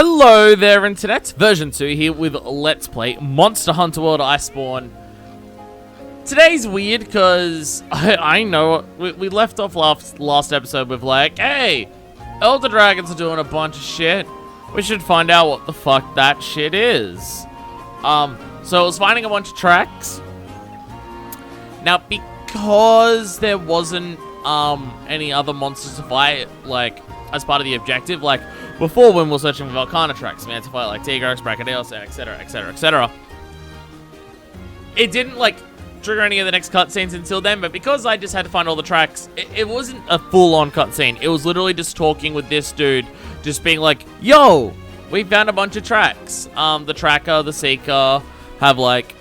Hello there, Internet. Version 2 here with Let's Play Monster Hunter World Iceborne. Today's weird because I know we left off last episode with like, hey, Elder Dragons are doing a bunch of shit. We should find out what the fuck that shit is. So I was finding a bunch of tracks. Now, because there wasn't any other monsters to fight, like, as part of the objective, like, before when we were searching for Volcana tracks, we had to fight, like, Tigrex, Brachydios, etc, etc, etc. It didn't, like, trigger any of the next cutscenes until then, but because I just had to find all the tracks, it wasn't a full-on cutscene. It was literally just talking with this dude, just being like, yo, we found a bunch of tracks. The Tracker, the Seeker have, like,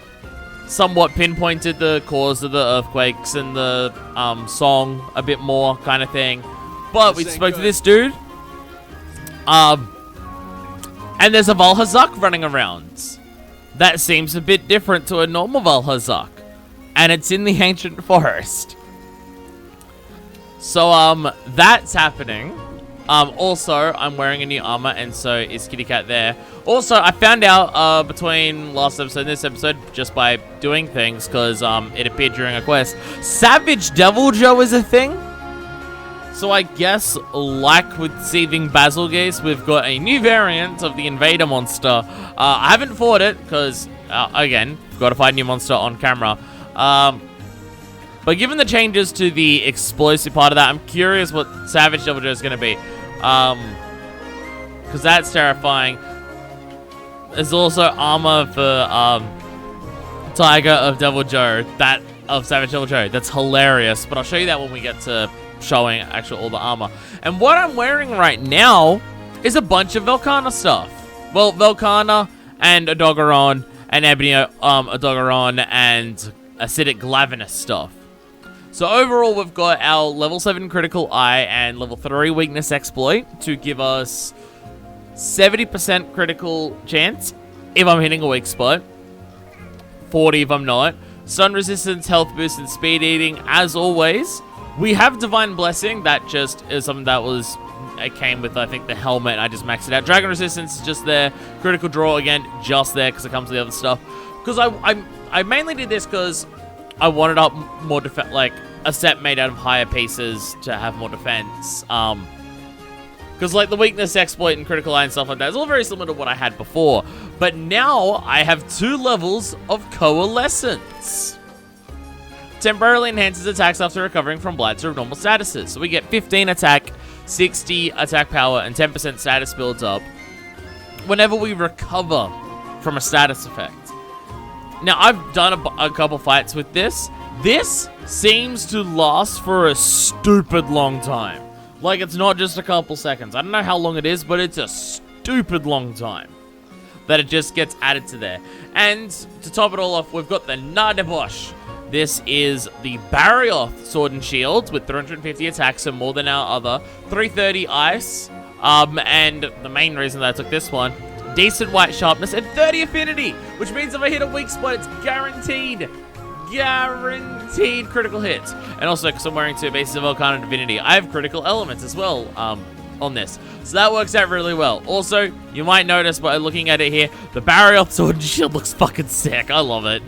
somewhat pinpointed the cause of the earthquakes and the song a bit more kind of thing. But we spoke to this dude. And there's a Valhazak running around. That seems a bit different to a normal Valhazak. And it's in the ancient forest. So, that's happening. Also, I'm wearing a new armor, and so is Kitty Cat there. Also, I found out, between last episode and this episode, just by doing things, because, it appeared during a quest, Savage Devil Joe is a thing. So I guess, like with Seething Basilgeuse, we've got a new variant of the Invader monster. I haven't fought it, because, again, we've got to find a new monster on camera. But given the changes to the explosive part of that, I'm curious what Savage Devil Joe is going to be. Because that's terrifying. There's also armor for, Tiger of Devil Joe, of Savage Devil Joe. That's hilarious, but I'll show you that when we get to showing actually all the armor. And what I'm wearing right now is a bunch of Volcana stuff. Well, Volcana and Odogaron and Ebony Odogaron and Acidic Glavinus stuff. So overall, we've got our level 7 critical eye and level 3 weakness exploit to give us 70% critical chance if I'm hitting a weak spot, 40 if I'm not. Stun resistance, health boost, and speed eating as always. We have Divine Blessing. That just is something that it came with, I think, the helmet. I just maxed it out. Dragon Resistance is just there. Critical Draw, again, just there because it comes with the other stuff. Because I mainly did this because I wanted up more defense, like a set made out of higher pieces to have more defense. Because like the weakness exploit and critical eye and stuff like that is all very similar to what I had before. But now I have 2 levels of Coalescence. Temporarily enhances attacks after recovering from blights or abnormal statuses. So we get 15 attack, 60 attack power, and 10% status builds up whenever we recover from a status effect. Now, I've done a couple fights with this. This seems to last for a stupid long time. Like, it's not just a couple seconds. I don't know how long it is, but it's a stupid long time that it just gets added to there. And to top it all off, we've got the Nadebosh. This is the Barioth Sword and Shield with 350 attacks, so more than our other. 330 ice. And the main reason that I took this one, decent white sharpness and 30 affinity, which means if I hit a weak spot, it's guaranteed critical hits. And also, because I'm wearing 2 bases of Volcana Divinity, I have critical elements as well on this. So that works out really well. Also, you might notice by looking at it here, the Barioth Sword and Shield looks fucking sick. I love it.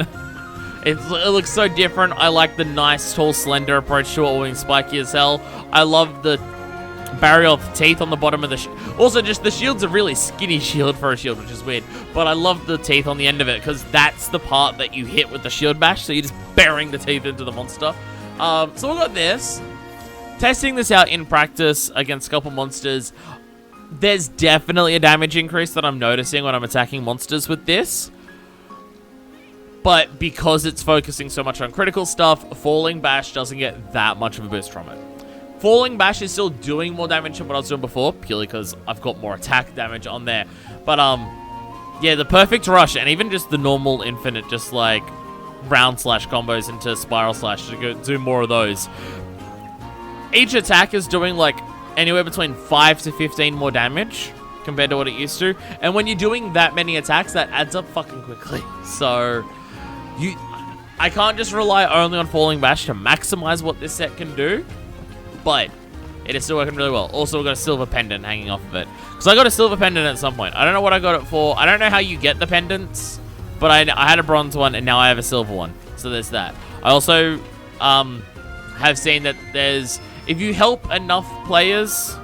It looks so different. I like the nice, tall, slender approach, short wing, spiky as hell. I love the Barioth teeth on the bottom of the also, just the shield's a really skinny shield for a shield, which is weird. But I love the teeth on the end of it, because that's the part that you hit with the shield bash, so you're just burying the teeth into the monster. So we've got this. Testing this out in practice against a couple monsters, there's definitely a damage increase that I'm noticing when I'm attacking monsters with this. But because it's focusing so much on critical stuff, Falling Bash doesn't get that much of a boost from it. Falling Bash is still doing more damage than what I was doing before, purely because I've got more attack damage on there. But, yeah, the Perfect Rush, and even just the normal infinite, just like round slash combos into spiral slash to do more of those. Each attack is doing like anywhere between 5 to 15 more damage compared to what it used to. And when you're doing that many attacks, that adds up fucking quickly. So I can't just rely only on Falling Bash to maximize what this set can do, but It is still working really well. Also, we've got a silver pendant hanging off of it. Because I got a silver pendant at some point. I don't know what I got it for. I don't know how you get the pendants. But I had a bronze one, and now I have a silver one. So there's that. I also have seen that there's... If you help enough players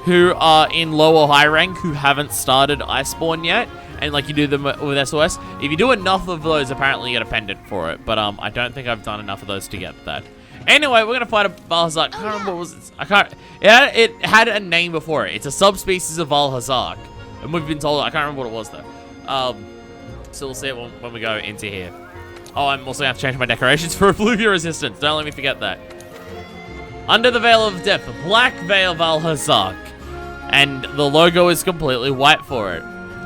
who are in low or high rank who haven't started Iceborne yet, and like you do them with SOS, if you do enough of those, apparently you get a pendant for it. But I don't think I've done enough of those to get that. Anyway, we're gonna fight a Valhazak. I can't remember what was it. I can't. It had a name before it. It's a subspecies of Valhazak, and we've been told. I can't remember what it was though. So we'll see it when we go into here. Oh, I'm also gonna have to change my decorations for effluvia resistance. Don't let me forget that. Under the Veil of Death, Black Veil Valhazak, and the logo is completely white for it.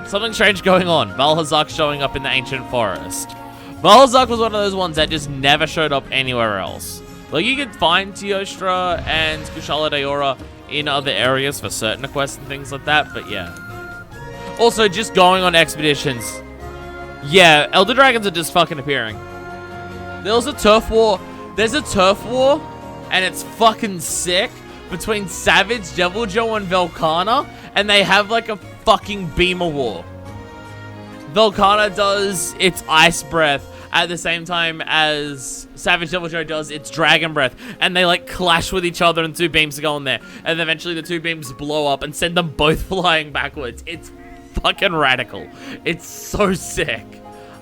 Something strange going on. Valhazak showing up in the ancient forest. Valhazak was one of those ones that just never showed up anywhere else. Like, you could find Teostra and Kushala Daora in other areas for certain quests and things like that, but yeah. Also, just going on expeditions. Yeah, Elder Dragons are just fucking appearing. There was a turf war. There's a turf war, and it's fucking sick, between Savage, Deviljho, and Velkhana, and they have like a fucking beamer war. Velkhana does its ice breath at the same time as Savage Deviljho does its dragon breath, and they like clash with each other and two beams go in there, and eventually the two beams blow up and send them both flying backwards. It's fucking radical. It's so sick.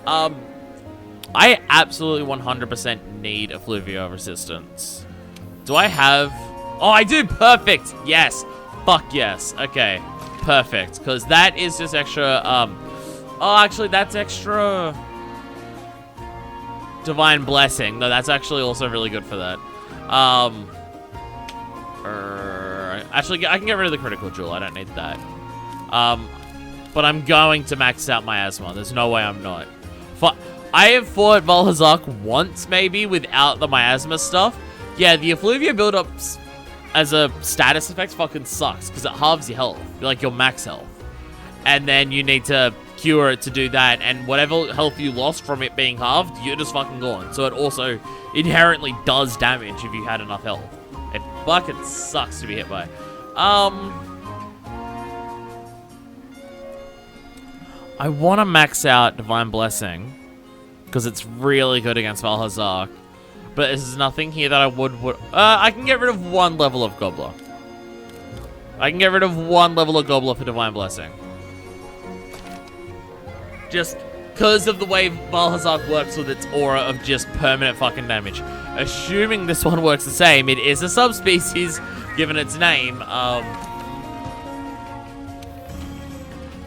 I absolutely 100% need effluvia resistance. Do I have... Oh, I do! Perfect! Yes! Fuck yes. Okay. Perfect. Because that is just extra, Oh, actually, that's extra... Divine Blessing. No, that's actually also really good for that. Actually, I can get rid of the Critical Jewel. I don't need that. But I'm going to max out miasma. There's no way I'm not. I have fought Valhazak once, maybe, without the miasma stuff. Yeah, the effluvia build-ups as a status effect fucking sucks, because it halves your health, like your max health. And then you need to cure it to do that, and whatever health you lost from it being halved, you're just fucking gone. So it also inherently does damage if you had enough health. It fucking sucks to be hit by. I want to max out Divine Blessing, because it's really good against Valhazak. But there's nothing here that I would... I can get rid of one level of Gobbler. I can get rid of one level of Gobbler for Divine Blessing. Just because of the way Valhazak works with its aura of just permanent fucking damage. Assuming this one works the same, it is a subspecies, given its name.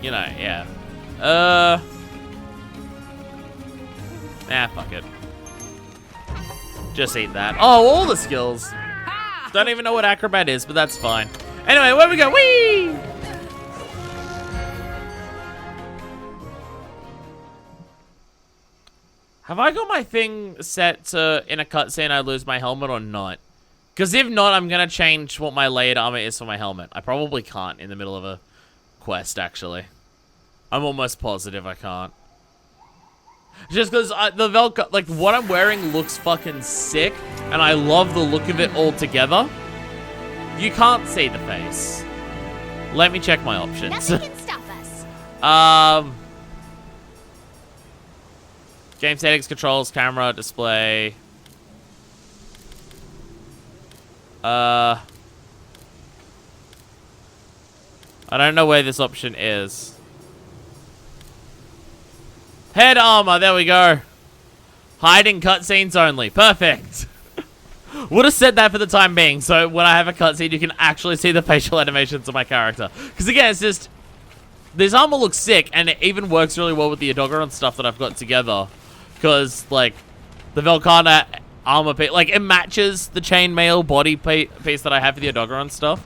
You know, yeah. Nah, fuck it. Just eat that. Oh, all the skills. Don't even know what Acrobat is, but that's fine. Anyway, where we go? Whee! Have I got my thing set to, in a cutscene, I lose my helmet or not? Because if not, I'm going to change what my layered armor is for my helmet. I probably can't in the middle of a quest, actually. I'm almost positive I can't. Just because the Velka, like, what I'm wearing looks fucking sick, and I love the look of it all together. You can't see the face. Let me check my options. Nothing can stop us. Game settings, controls, camera, display. I don't know where this option is. Head armor, there we go. Hide in cutscenes only. Perfect. Would have said that for the time being, so when I have a cutscene, you can actually see the facial animations of my character. Because again, it's just... This armor looks sick, and it even works really well with the Odogaron stuff that I've got together. Because, like, the Velkhana armor piece... Like, it matches the chainmail body piece that I have for the Odogaron stuff.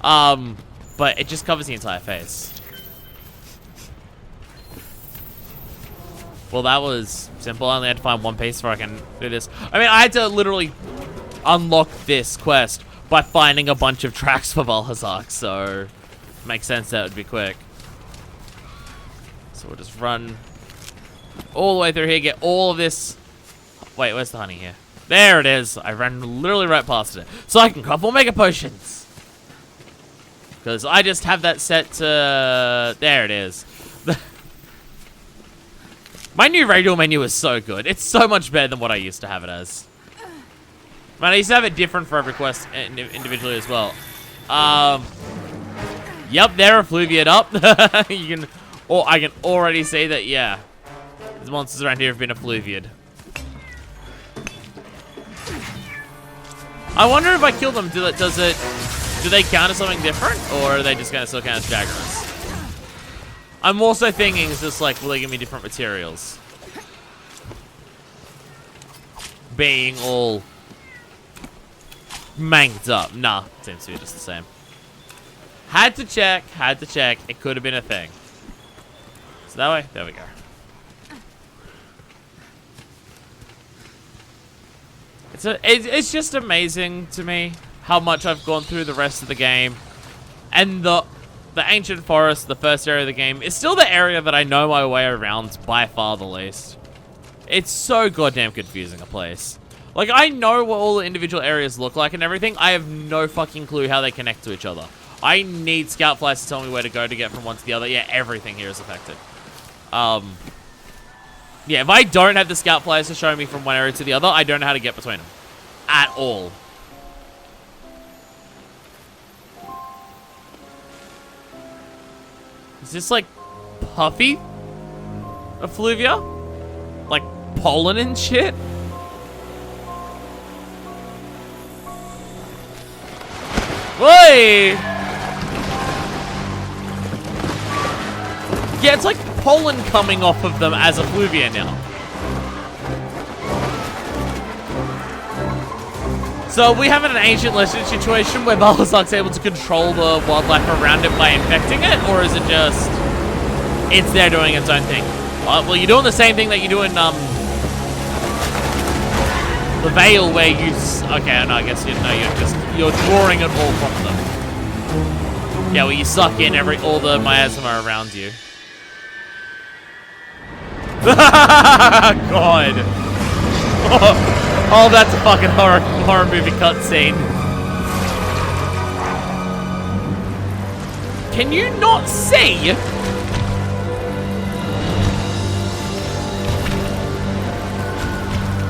But it just covers the entire face. Well, that was simple. I only had to find one piece before I can do this. I mean, I had to literally unlock this quest by finding a bunch of tracks for Valhazak, so it makes sense that would be quick. So we'll just run all the way through here, get all of this. Wait, where's the honey here? There it is. I ran literally right past it. So I can craft more Mega Potions. Because I just have that set to... There it is. My new radial menu is so good. It's so much better than what I used to have it as. Man, I used to have it different for every quest individually as well. Yep, they're effluviated up. You can... Or I can already say that, yeah. The monsters around here have been effluviated. I wonder if I kill them, do they count as something different? Or are they just gonna still count as Jaggerers? I'm also thinking, it's just like, will they give me different materials? Being all manged up. Nah, seems to be just the same. Had to check. It could have been a thing. So that way, there we go. It's just amazing to me how much I've gone through the rest of the game. And the ancient forest, the first area of the game, is still the area that I know my way around by far the least. It's so goddamn confusing a place. Like, I know what all the individual areas look like and everything. I have no fucking clue how they connect to each other. I need scout flies to tell me where to go to get from one to the other. Yeah, everything here is affected. Yeah, if I don't have the scout flies to show me from one area to the other, I don't know how to get between them. At all. Is this like puffy effluvia? Like pollen and shit? Wait! Yeah, it's like pollen coming off of them as effluvia now. So we have an ancient legend situation where Balhazar's able to control the wildlife around it by infecting it, or is it just it's there doing its own thing? Well, you're doing the same thing that you do in the Veil, where you okay, no, I guess you're drawing it all from them. Yeah, where you suck in all the miasma around you. God. Oh, that's a fucking horror movie cutscene. Can you not see?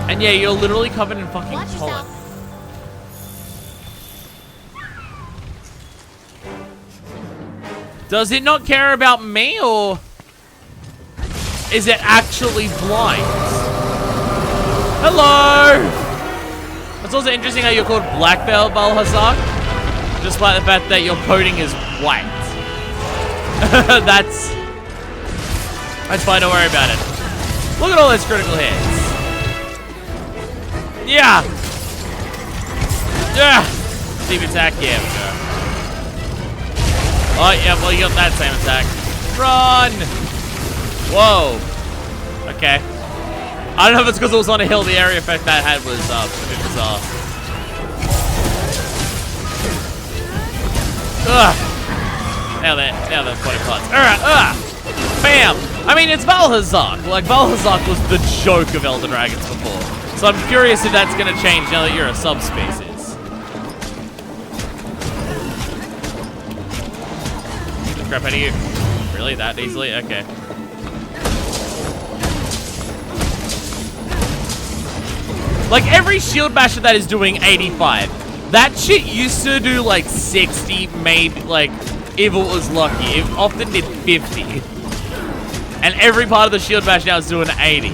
And yeah, you're literally covered in fucking pollen. Does it not care about me, or is it actually blind? Hello! It's also interesting how you're called Black Belt Balhazar, despite the fact that your coating is white. That's fine, don't worry about it. Look at all those critical hits. Yeah! Yeah! Deep attack, yeah, we go. Oh, yeah, well, you got that same attack. Run! Whoa. Okay. I don't know if it's because it was on a hill. The area effect that had was a bit bizarre. Ugh. Now they're body parts. Alright, bam! I mean, it's Balhazar. Like, Balhazar was the joke of Elder Dragons before. So I'm curious if that's going to change now that you're a subspecies. Get the crap out of you. Really? That easily? Okay. Like, every shield basher that is doing 85, that shit used to do, like, 60, maybe, like, if it was lucky. It often did 50. And every part of the shield bash now is doing 80.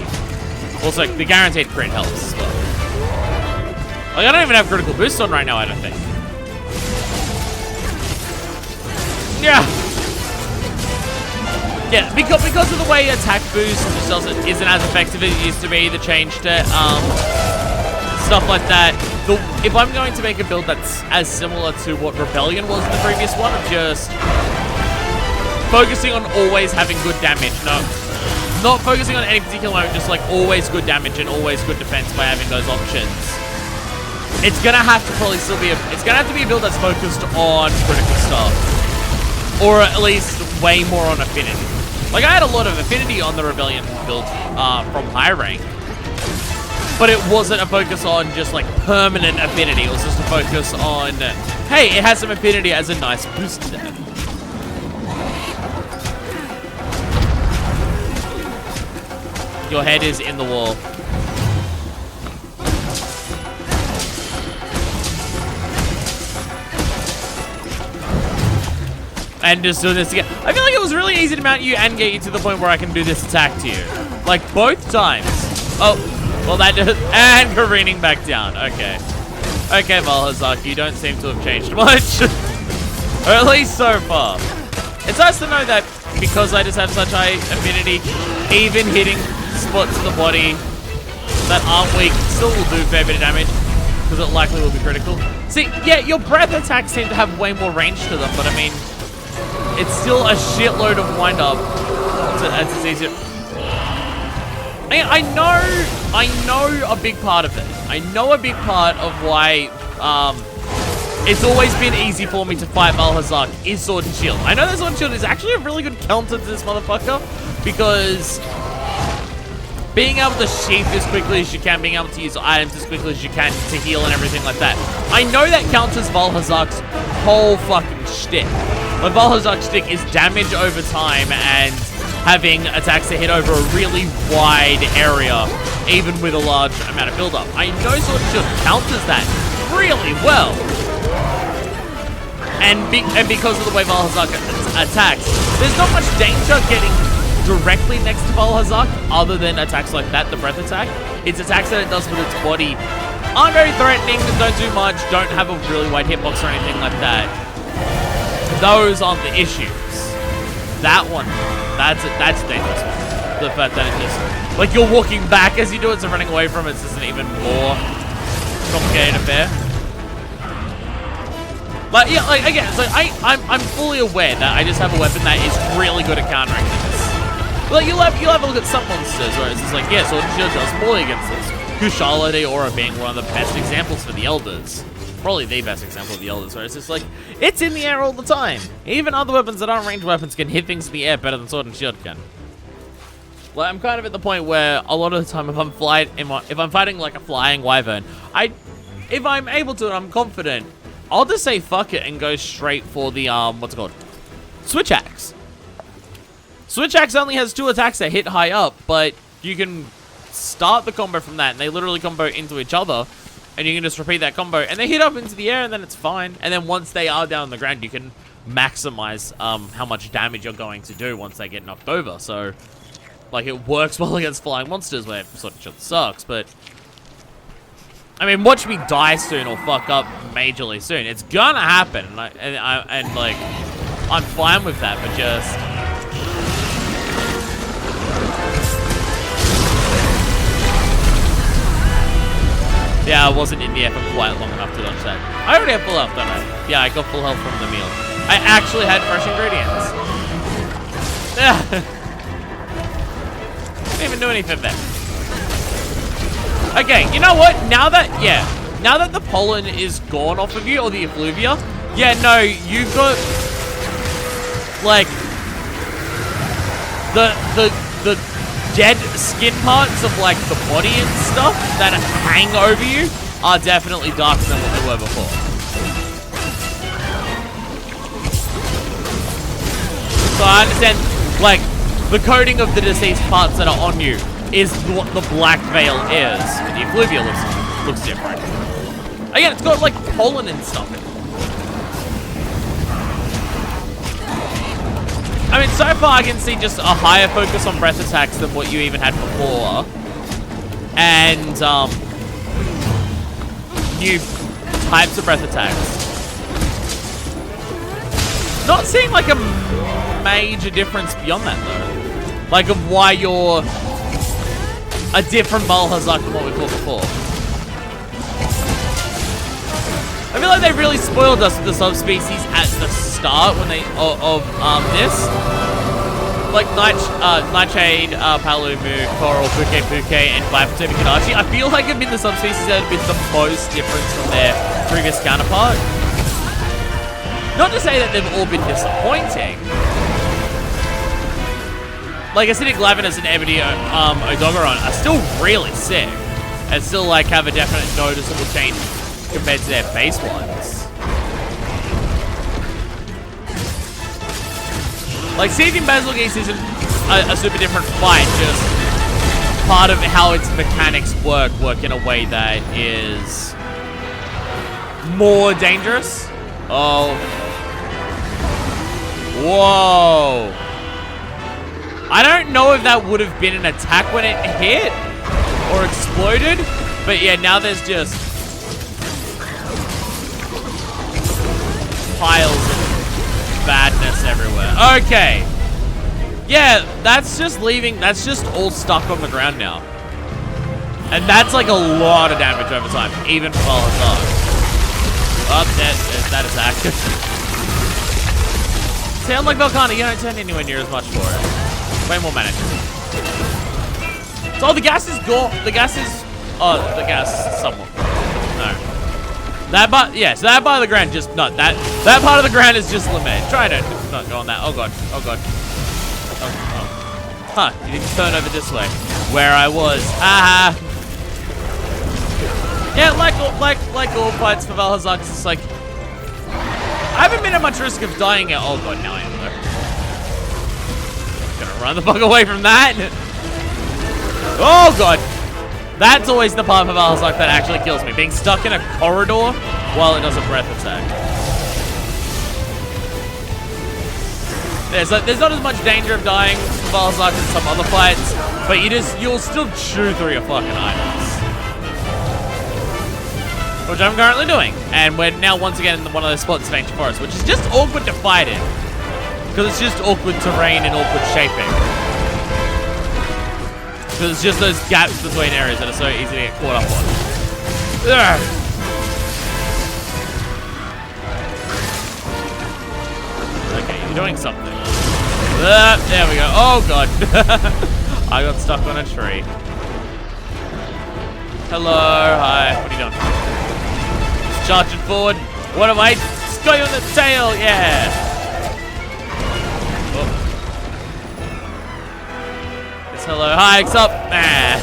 Also, the guaranteed crit helps as well. Like, I don't even have critical boost on right now, I don't think. Yeah. Yeah, because of the way attack boost just isn't as effective as it used to be, the change to, stuff like that. If I'm going to make a build that's as similar to what Rebellion was in the previous one, of just focusing on always having good damage, not focusing on any particular moment, just like always good damage and always good defense by having those options. It's gonna have to probably still be it's gonna have to be a build that's focused on critical stuff, or at least way more on affinity. Like, I had a lot of affinity on the Rebellion build from high rank. but it wasn't a focus on just like permanent affinity. It was just a focus on, hey, it has some affinity as a nice boost to that. Your head is in the wall. And just doing this again. I feel like it was really easy to mount you and get you to the point where I can do this attack to you. Like, both times. Oh, well that does, and careening back down. Okay. Okay, Valhazak, you don't seem to have changed much. Or at least so far. It's nice to know that because I just have such high affinity, even hitting spots in the body that aren't weak still will do a fair bit of damage, because it likely will be critical. See, yeah, your breath attacks seem to have way more range to them, but I mean, it's still a shitload of wind-up. It's easier. I know a big part of it. I know a big part of why it's always been easy for me to fight Valhazak is Sword and Shield. I know that Sword and Shield is actually a really good counter to this motherfucker, because being able to sheath as quickly as you can, being able to use items as quickly as you can to heal and everything like that. I know that counters Valhazak's whole fucking shtick. But Valhazak's shtick is damage over time and having attacks that hit over a really wide area, even with a large amount of build-up. I know Sword and Shield counters that really well. And because of the way Valhazak attacks, there's not much danger getting directly next to Valhazak other than attacks like that, the breath attack. It's attacks that it does with its body aren't very threatening, don't do much, don't have a really wide hitbox or anything like that. Those aren't the issues. That one, that's a dangerous one. The fact that it just, like, you're walking back as you do it, so running away from it's just an even more complicated affair. But yeah, like, again, so I'm fully aware that I just have a weapon that is really good at countering this. Well, you'll have a look at some monsters where it's just like, yeah, Sword and Shield does poorly against this. Kushala de Aura being one of the best examples for the Elders. Probably the best example of the Elders, where it's just like, it's in the air all the time. Even other weapons that aren't ranged weapons can hit things in the air better than Sword and Shield can. Like, I'm kind of at the point where a lot of the time if I'm fighting like a flying wyvern, if I'm able to and I'm confident, I'll just say fuck it and go straight for the, what's it called? Switch Axe. Switch Axe only has 2 attacks that hit high up, but you can start the combo from that, and they literally combo into each other, and you can just repeat that combo, and they hit up into the air, and then it's fine. And then once they are down on the ground, you can maximize how much damage you're going to do once they get knocked over. So, like, it works well against flying monsters, where Sword and Shield sucks, but I mean, watch me die soon or fuck up majorly soon. It's gonna happen, and like, I'm fine with that, but just... Yeah, I wasn't in the air for quite long enough to dodge that. I already have full health, don't I? Yeah, I got full health from Namielle. I actually had fresh ingredients. Didn't even do anything there. Okay, you know what? Now that the pollen is gone off of you, or the effluvia, yeah, no, you've got, like, the dead skin parts of, like, the body and stuff that hang over you are definitely darker than what they were before. So I understand, like, the coating of the deceased parts that are on you is what the black veil is. But the effluvia looks different. Again, it's got, like, pollen and stuff in it. I mean, so far I can see just a higher focus on breath attacks than what you even had before. And, new types of breath attacks. Not seeing, like, a major difference beyond that, though. Like, of why you're a different Valhazak than what we fought before. I feel like they really spoiled us with the subspecies at the start when they of this. Like Nightshade, Palumu, Coral, Puke, and Viper Kadachi. I feel like have been the subspecies that have been the most different from their previous counterpart. Not to say that they've all been disappointing. Like Acidic Lavinus and Ebony Odogaron are still really sick. and still like have a definite noticeable change compared to their base ones. Like, Seething Basil Geese isn't a super different fight, just part of how its mechanics work in a way that is more dangerous. Oh. Whoa. I don't know if that would have been an attack when it hit or exploded, but yeah, now there's just piles of badness everywhere. Okay. Yeah, that's just all stuck on the ground now. And that's like a lot of damage over time, even for Balhazar. Oh, there's that attack. See, unlike Velkhana, you don't turn anywhere near as much for it. Way more managed. So the gas is gone. The gas is... Oh, the gas somewhat. No. That part... Yeah, so that part of the ground just... No, that part of the ground is just limited. Try to not go on that. Oh, God. Oh, God. Oh. Huh. You didn't turn over this way. Where I was. Aha. Yeah, like all fights for Balhazar, it's like... I haven't been at much risk of dying yet. Oh, God. Now I am, though. Gonna run the fuck away from that. Oh, God. That's always the part of Balhazar that actually kills me. Being stuck in a corridor while it does a breath attack. There's not as much danger of dying from Balhazar as some other fights, but you'll still chew through your fucking items. Which I'm currently doing. And we're now once again in one of those spots of Ancient Forest, which is just awkward to fight in. Because it's just awkward terrain and awkward shaping. Because it's just those gaps between areas that are so easy to get caught up on. Ugh. Okay, you're doing something. There we go. Oh, God. I got stuck on a tree. Hello. Hi. What are you doing? Just charging forward. What am I? Just got you on the tail. Yeah. Hello, hi, what's up? Nah.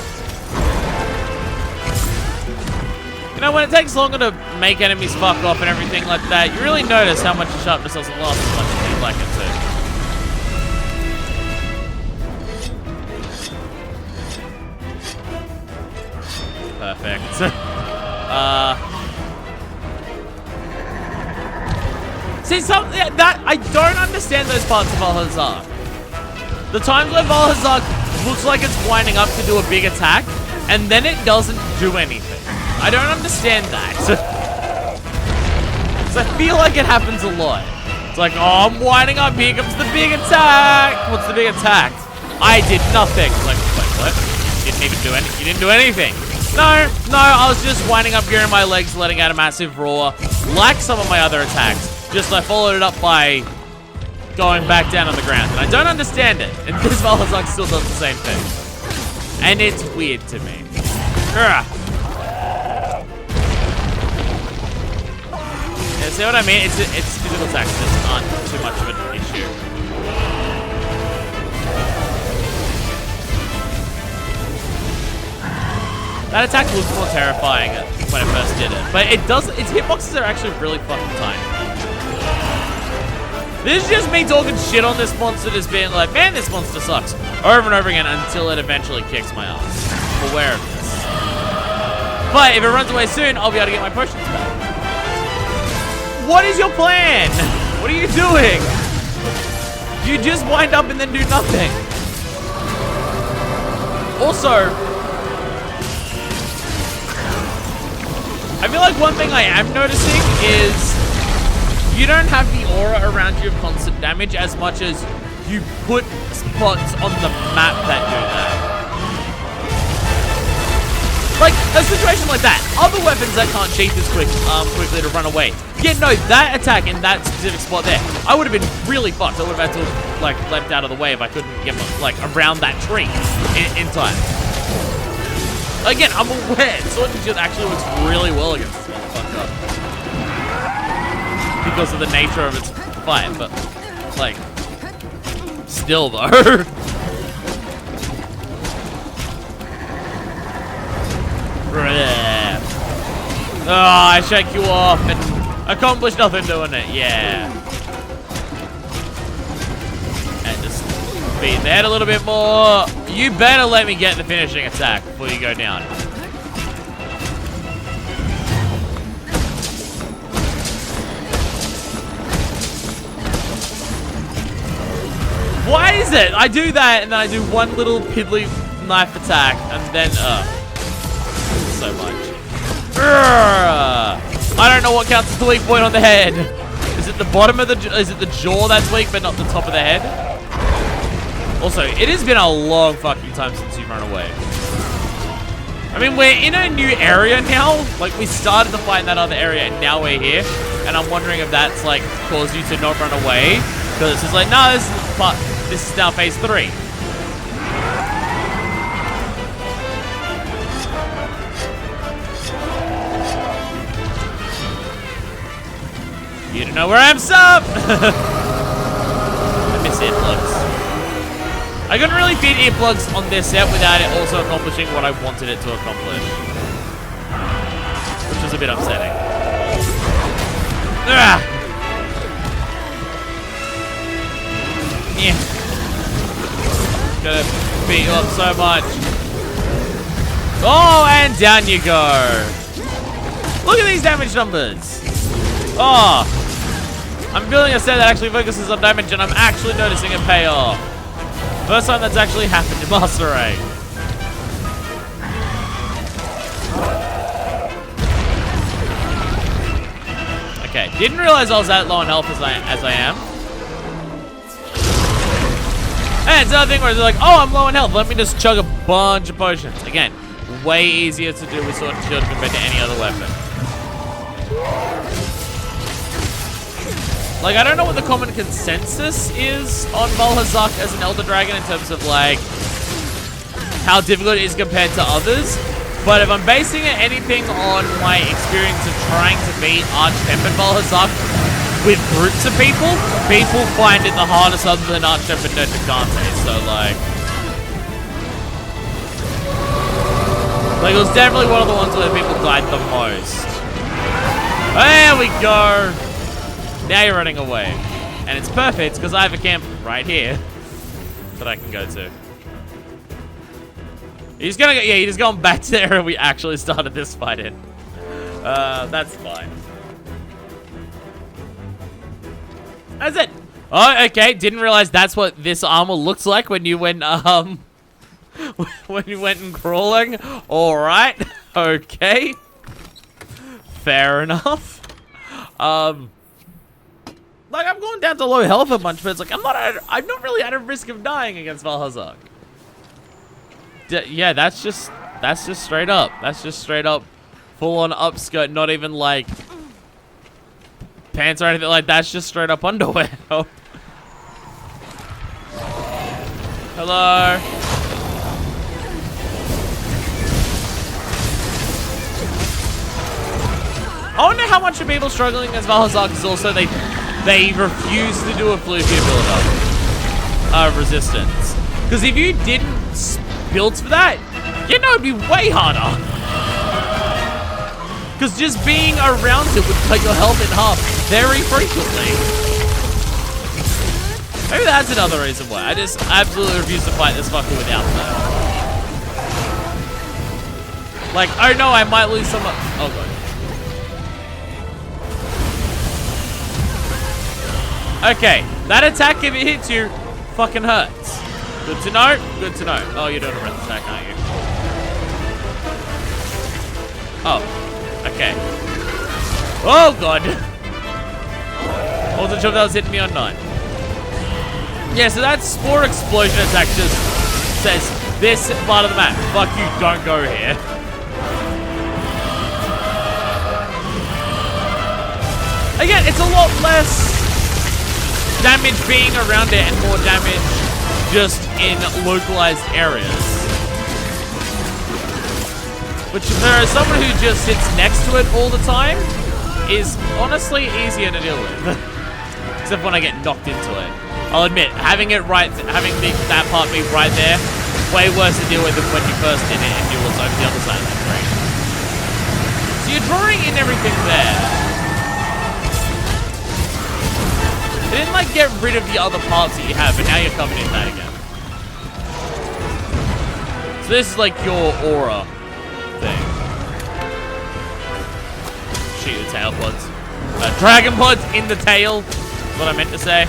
You know, when it takes longer to make enemies fuck off and everything like that, you really notice how much your sharpness doesn't last as much as you'd like it to. Perfect. See, that I don't understand those parts of Balhazar. The times where Balhazar looks like it's winding up to do a big attack, and then it doesn't do anything. I don't understand that. So I feel like it happens a lot. It's like, oh, I'm winding up, here comes the big attack. What's the big attack? I did nothing. Like, wait, what? You didn't do anything. No, I was just winding up here in my legs, letting out a massive roar, like some of my other attacks. Just I followed it up by going back down on the ground. And I don't understand it. And this Balhazar still does the same thing. And it's weird to me. Ugh. Yeah, see what I mean? It's physical attacks just aren't too much of an issue. That attack looks more terrifying when I first did it. But it does, its hitboxes are actually really fucking tiny. This is just me talking shit on this monster, just being like, man, this monster sucks. Over and over again until it eventually kicks my ass. I'm aware of this. But if it runs away soon, I'll be able to get my potions back. What is your plan? What are you doing? You just wind up and then do nothing. Also, I feel like one thing I am noticing is you don't have the aura around you of constant damage as much as you put spots on the map that do that. Like, a situation like that, other weapons that can't sheath as quickly to run away. Yeah, no, that attack in that specific spot there, I would have been really fucked. I would have had to, like, leapt out of the way if I couldn't get, like, around that tree in time. Again, I'm aware, Sword and Shield actually works really well against this motherfucker. Because of the nature of its fight, but, like, still, though. Oh, I shake you off and accomplish nothing doing it. Yeah. And just beat the head a little bit more. You better let me get the finishing attack before you go down. Why is it? I do that and then I do one little piddly knife attack and then, so much. I don't know what counts as the weak point on the head. Is it the bottom of the, is it the jaw that's weak but not the top of the head? Also, it has been a long fucking time since you've run away. I mean, we're in a new area now. Like, we started the fight in that other area and now we're here. And I'm wondering if that's, like, caused you to not run away. Because it's just like, no, this is now phase 3. You don't know where I'm up. I miss earplugs. I couldn't really fit earplugs on this set without it also accomplishing what I wanted it to accomplish. Which was a bit upsetting. Ah! Yeah. Gonna beat you up so much. Oh, and down you go. Look at these damage numbers. Oh. I'm building a set that actually focuses on damage and I'm actually noticing a payoff. First time that's actually happened in Master Raid. Okay, didn't realize I was that low on health as I am. And it's another thing where they're like, oh, I'm low on health. Let me just chug a bunch of potions. Again, way easier to do with Sword and Shield compared to any other weapon. Like, I don't know what the common consensus is on Malhazak as an Elder Dragon in terms of, like, how difficult it is compared to others. But if I'm basing it anything on my experience of trying to beat Arch-Tempered Malhazak with groups of people find it the hardest other than Arch-Tempered Nerticante. So, like, it was definitely one of the ones where people died the most. There we go. Now you're running away. And it's perfect because I have a camp right here that I can go to. He's gonna go, yeah, he's going back to there and we actually started this fight in. That's fine. That's it. Oh, okay. Didn't realize that's what this armor looks like when you went, when you went and crawling. All right. Okay. Fair enough. Like, I'm going down to low health a bunch, but it's like, I'm not really at a risk of dying against Malhazak. Yeah, that's just straight up. That's just straight up full on upskirt, not even like pants or anything like that. That's just straight up underwear. Oh. Hello. I wonder how much of people struggling against Malhazak is also they refuse to do a Fluvia build-up of resistance. Because if you didn't build for that, you know it'd be way harder. Because just being around it would cut your health in half very frequently. Maybe that's another reason why. I just absolutely refuse to fight this fucker without that. Like, oh no, I might lose some. Oh god. Okay, that attack, if it hits you, fucking hurts. Good to know, good to know. Oh, you're doing a breath attack, aren't you? Oh, okay. Oh, God. I wasn't sure if that was hitting me or not. Yeah, so that Spore Explosion attack just says, this part of the map, fuck you, don't go here. Again, it's a lot less damage being around it and more damage just in localized areas. Which for someone who just sits next to it all the time is honestly easier to deal with. Except when I get knocked into it. I'll admit, having that part be right there, way worse to deal with than when you first did it and you was over the other side of that screen. you're drawing in everything there. It didn't like get rid of the other parts that you have, but now you're covered in that again. So this is like your aura thing. Shoot the tail pods. Dragon pods in the tail. That's what I meant to say.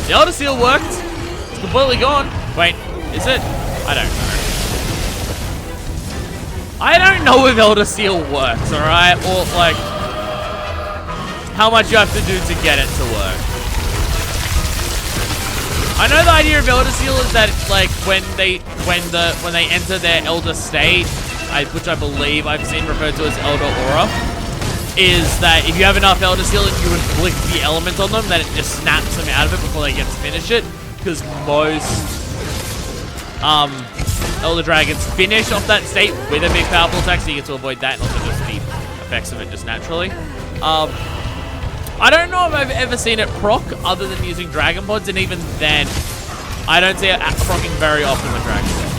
The Elder Seal worked. It's completely gone. Wait, is it? I don't know. I don't know if Elder Seal works, alright? Or, like, how much you have to do to get it to work. I know the idea of Elder Seal is that, like, when they enter their Elder state, which I believe I've seen referred to as Elder Aura, is that if you have enough Elder Seal and you inflict the element on them, then it just snaps them out of it before they get to finish it. Because most Elder Dragons finish off that state with a big powerful attack, so you get to avoid that and also just the effects of it just naturally. I don't know if I've ever seen it proc other than using Dragon Pods, and even then, I don't see it proccing very often with Dragon Pods.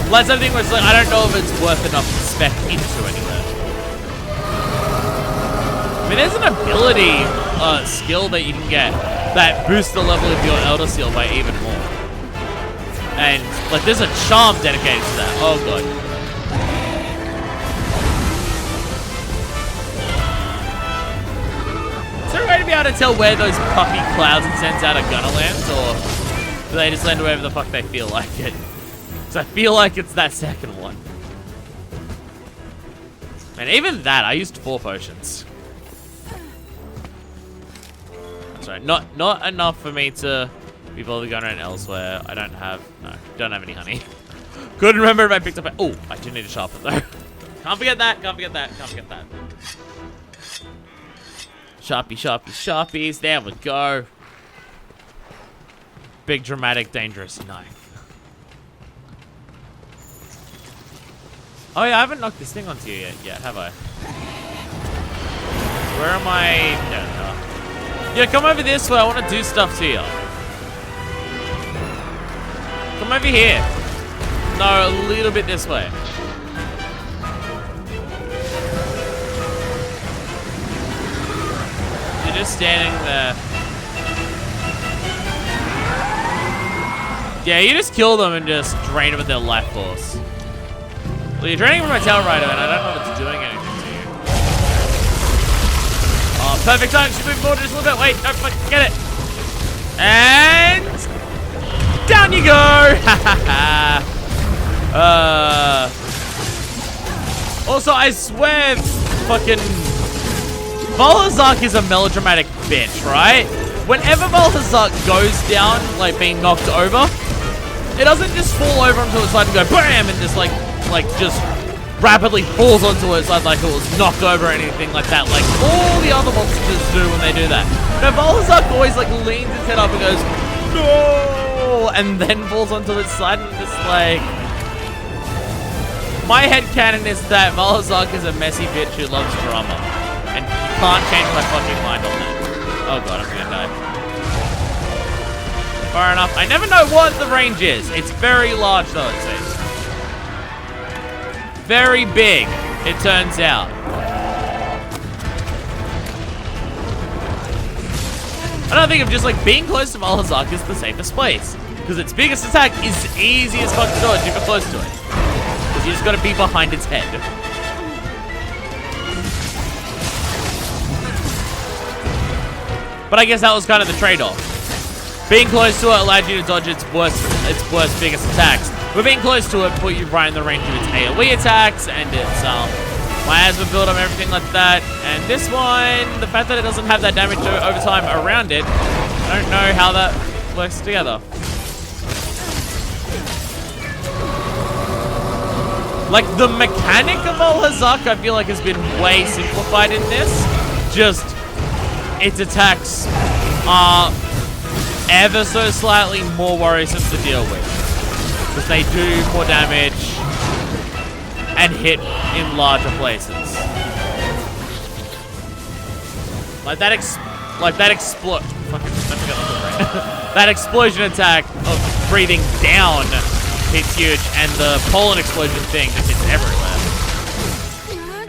Well, that's something where it's like, I don't know if it's worth enough to spec into anywhere. I mean, there's an ability skill that you can get that boosts the level of your Elder Seal by even more. And, like, there's a charm dedicated to that. Oh, God. Is there a way to be able to tell where those puffy clouds it sends out are gonna land, or do they just land wherever the fuck they feel like it? Because I feel like it's that second one. And even that, I used 4 potions. That's right, not enough for me to be bothered going around elsewhere. I don't have any honey. Couldn't remember if I picked up a, oh, I do need to sharpen though. Can't forget that. Sharpies. There we go. Big, dramatic, dangerous knife. Oh yeah, I haven't knocked this thing onto you yet, have I? Where am I? No. Yeah, come over this way. I want to do stuff to you. Come over here. No, a little bit this way. You're just standing there. Yeah, you just kill them and just drain them of their life force. Well, you're draining from my tail rider, and I don't know if it's doing anything to you. Oh, perfect time. Just move forward just a little bit. Wait, don't fucking get it. And down you go. Also, I swear, fucking Valhazak is a melodramatic bitch, right? Whenever Valhazak goes down, like being knocked over, it doesn't just fall over onto its side and go BAM! And just just rapidly falls onto its side like it was knocked over or anything like that, like all the other monsters do when they do that. No, Valhazak always like leans its head up and goes, no! And then falls onto its side and just like... My headcanon is that Valhazak is a messy bitch who loves drama. And you can't change my fucking mind on that. Oh god, I'm gonna die. Far enough. I never know what the range is. It's very large though, it seems. Very big, it turns out. I don't think of just like being close to Valhazak is the safest place. Because its biggest attack is easy as fuck to dodge if you're close to it. Because you just gotta be behind its head. But I guess that was kind of the trade-off. Being close to it allowed you to dodge its worst biggest attacks. But being close to it put you right in the range of its AoE attacks and its miasma build-up and everything like that. And this one, the fact that it doesn't have that damage over time around it, I don't know how that works together. Like, the mechanic of Valhazak, I feel like, has been way simplified in this. Just, its attacks are ever so slightly more worrisome to deal with. Because they do more damage and hit in larger places. Like that explode. Fucking, I forgot that explosion attack of breathing down hits huge, and the pollen explosion thing just hits everywhere.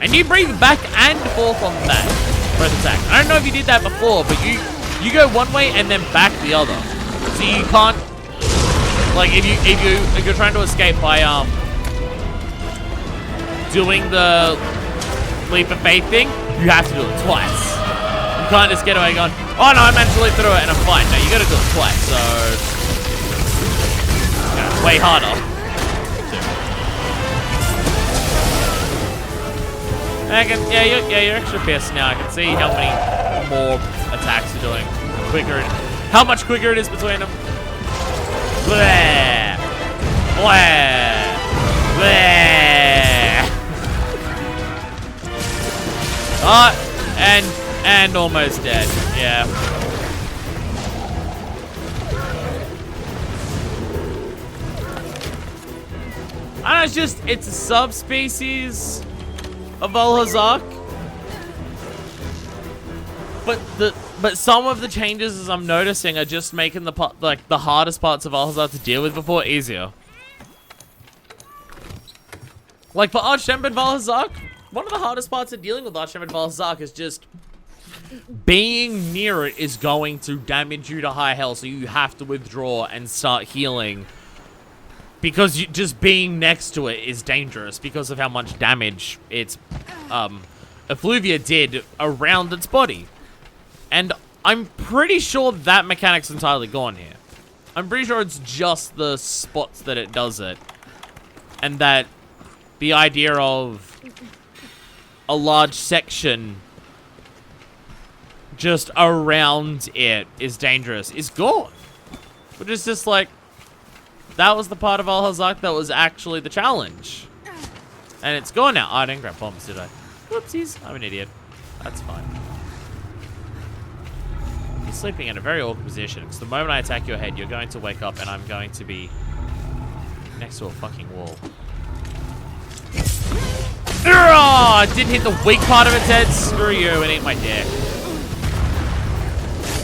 And you breathe back and forth on that breath attack. I don't know if you did that before, but you go one way and then back the other. So you can't, like, if you're trying to escape by doing the leap of faith thing, you have to do it twice. You can't just get away going, oh no, I managed to leap through it and I'm fine. No, you gotta do it twice, so yeah, way harder. You're extra pissed now. I can see how many more attacks you're doing. How much quicker it is between them. Bleh. Bleh. Bleh. And almost dead. Yeah. I don't know, it's a subspecies of Alhazak. But some of the changes, as I'm noticing, are just making the hardest parts of Alhazak to deal with before easier. Like for Arch-Tempered Valhazak, one of the hardest parts of dealing with Arch-Tempered Valhazak is just being near it is going to damage you to high health, so you have to withdraw and start healing. Because just being next to it is dangerous because of how much damage its effluvia did around its body. And I'm pretty sure that mechanic's entirely gone here. I'm pretty sure it's just the spots that it does it. And that the idea of a large section just around it is dangerous is gone. Which is just like, that was the part of Alhazak that was actually the challenge. And it's gone now. Oh, I didn't grab bombs, did I? Whoopsies. I'm an idiot. That's fine. You're sleeping in a very awkward position, because the moment I attack your head, you're going to wake up and I'm going to be next to a fucking wall. Oh, it didn't hit the weak part of its head. Screw you and eat my dick.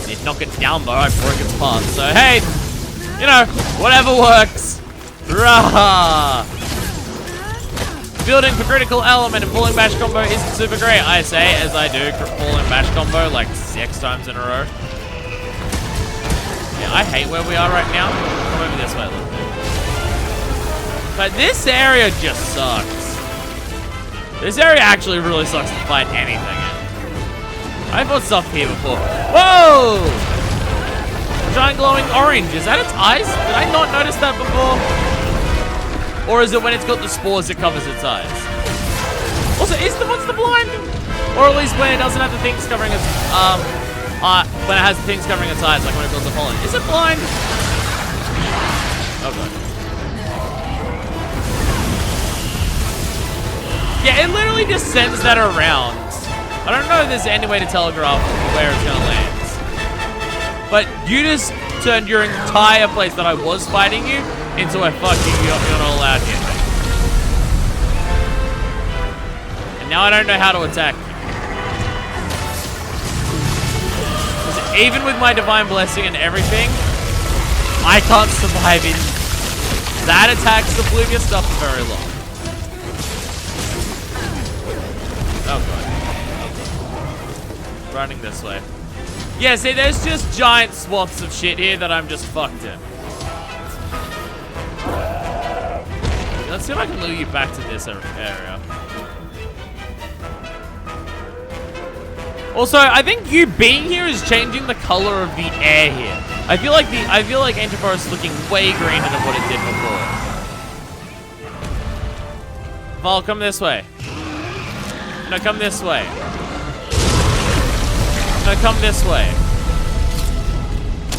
It knocked it down though. I broke its part. So hey, you know, whatever works. Rah! Building for critical element and pulling bash combo isn't super great, I say, as I do pull and bash combo like 6 times in a row. Yeah, I hate where we are right now. Come over this way a little bit. But this area just sucks. This area actually really sucks to fight anything in. I've fought stuff here before. Whoa! Giant glowing orange. Is that its eyes? Did I not notice that before? Or is it when it's got the spores it covers its eyes? Also, is the monster blind? Or at least when it doesn't have the things covering its when it has the things covering its eyes, like when it builds the pollen. Is it blind? Oh god. Yeah, it literally just sends that around. I don't know if there's any way to telegraph where it's gonna land. But you just turned your entire place that I was fighting you into a fucking you're not allowed here. And now I don't know how to attack. Even with my divine blessing and everything, I can't survive in that attacks the Pluvia stuff for very long. Oh god. Running this way. Yeah, see, there's just giant swaths of shit here that I'm just fucked in. Let's see if I can lure you back to this area. Also, I think you being here is changing the color of the air here. I feel like Ancient Forest is looking way greener than what it did before. Val, come this way. No, come this way. No, come this way.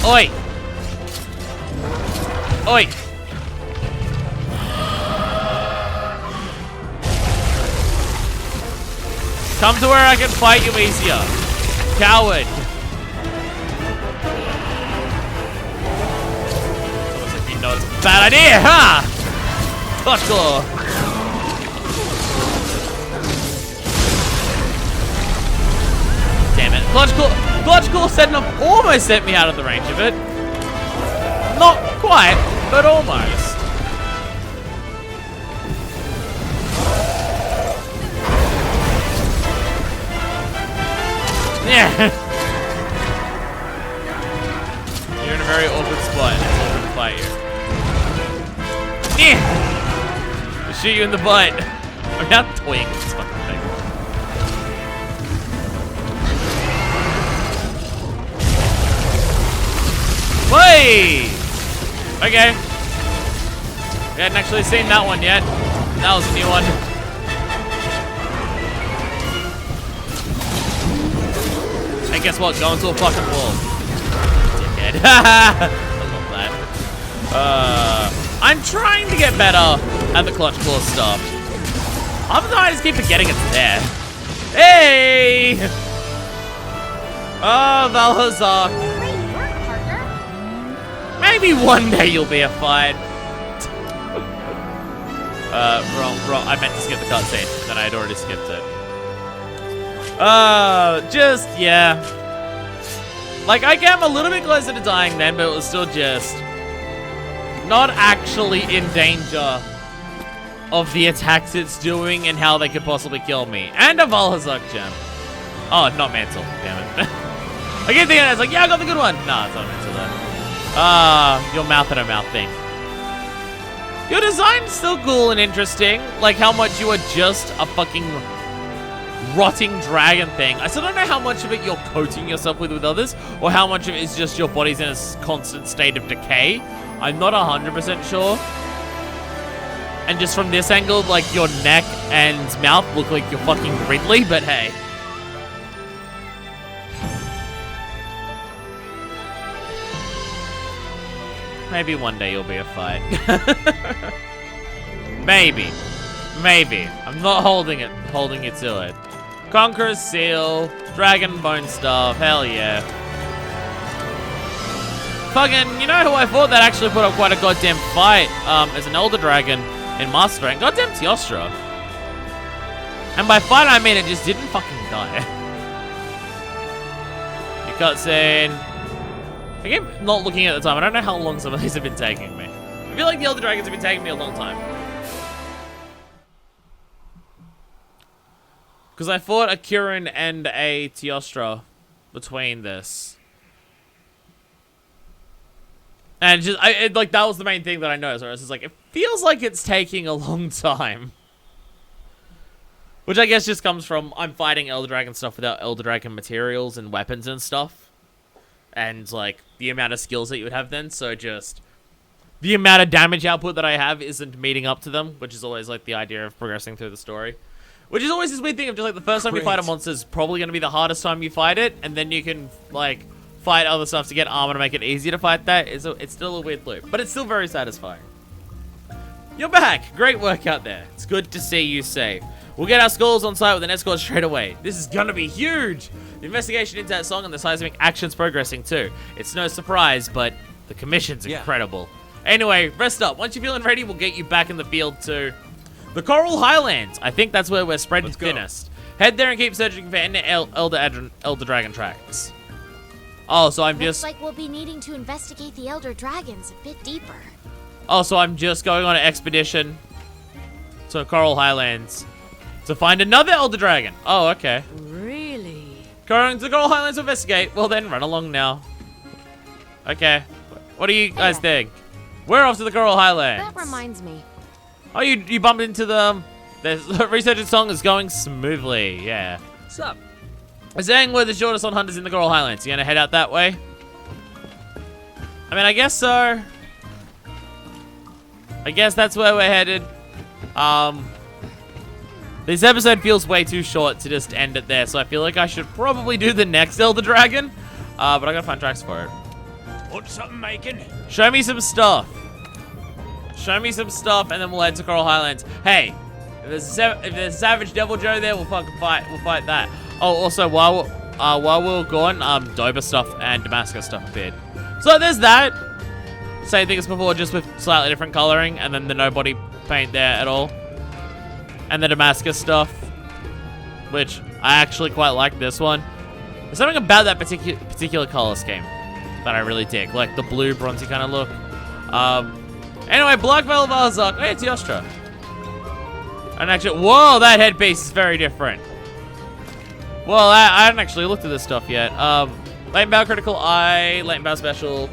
Oi! Oi! Come to where I can fight you easier. Coward. It's almost like you know it's a bad idea, huh? Clutch claw. Damn it. Clutch claw almost sent me out of the range of it. Not quite, but almost. Yeah. You're in a very awkward spot and it's awkward to fight you. Yeah. I'll shoot you in the butt. I'm not toying with this fucking thing. Whey! Okay. We hadn't actually seen that one yet. That was a new one. Hey, guess what? Go into a fucking wall. Dickhead. I love that. I'm trying to get better at the clutch claw stuff. I just keep forgetting it's there. Hey! Oh, Valhazar. Great work, partner. Maybe one day you'll be a fight. Wrong. I meant to skip the cutscene, then I had already skipped it. Yeah. Like, I came a little bit closer to dying then, but it was still just not actually in danger of the attacks it's doing and how they could possibly kill me. And a Valhazak gem. Oh, not Mantle. Damn it. I keep thinking, I was like, yeah, I got the good one. Nah, it's not Mantle though. Your mouth and a mouth thing. Your design's still cool and interesting. Like how much you are just a fucking rotting dragon thing. I still don't know how much of it you're coating yourself with others, or how much of it is just your body's in a constant state of decay. I'm not 100% sure. And just from this angle, like your neck and mouth look like you're fucking Ridley, but hey. Maybe one day you'll be a fight. Maybe. I'm not holding you to it. Conqueror's Seal, Dragon Bone Staff, hell yeah. Fucking, you know who I thought that actually put up quite a goddamn fight as an Elder Dragon in Master Rank? Goddamn Teostra. And by fight I mean it just didn't fucking die. You cutscene. I keep not looking at the time. I don't know how long some of these have been taking me. I feel like the Elder Dragons have been taking me a long time. Because I fought a Kirin and a Teostra between this. And just, like, that was the main thing that I noticed. Where it's just like, it feels like it's taking a long time. Which I guess just comes from, I'm fighting Elder Dragon stuff without Elder Dragon materials and weapons and stuff. And, like, the amount of skills that you would have then. So just, the amount of damage output that I have isn't meeting up to them. Which is always, like, the idea of progressing through the story. Which is always this weird thing of just, like, the first time you fight a monster is probably going to be the hardest time you fight it. And then you can, like, fight other stuff to get armor to make it easier to fight that. It's still a weird loop. But it's still very satisfying. You're back. Great work out there. It's good to see you safe. We'll get our skulls on site with an escort straight away. This is gonna be huge. The investigation into that song and the seismic action's progressing too. It's no surprise, but the commission's incredible. Anyway, rest up. Once you're feeling ready, we'll get you back in the field to the Coral Highlands. I think that's where we're spread thinnest. Head there and keep searching for any Elder Dragon tracks. Oh, so I'm just... Looks like we'll be needing to investigate the Elder Dragons a bit deeper. Oh, so I'm just going on an expedition to Coral Highlands to find another Elder Dragon. Oh, okay. Really? Going to the Coral Highlands to investigate. Well, then, run along now. Okay. What do you guys think? We're off to the Coral Highlands. That reminds me. Oh, you bumped into them. The researching song is going smoothly. Yeah. What's up? Saying we're the shortest on hunters in the Coral Highlands. You gonna head out that way? I mean, I guess so. I guess that's where we're headed. This episode feels way too short to just end it there, so I feel like I should probably do the next Elder Dragon. But I gotta find tracks for it. Want something making? Show me some stuff. Show me some stuff, and then we'll head to Coral Highlands. Hey, if there's a Savage Devil Joe there, we'll fucking fight. We'll fight that. Oh, also, while we're gone, Doba stuff and Damascus stuff appeared. So there's that. Same thing as before, just with slightly different coloring, and then the no body paint there at all. And the Damascus stuff, which I actually quite like this one. There's something about that particular color scheme that I really dig, like the blue bronzy kind of look. Anyway, Black Veil Valzak. Oh, yeah, it's Yostra. And actually, whoa, that headpiece is very different. Well, I haven't actually looked at this stuff yet. Latent Bow Critical Eye, Latent Bow Special,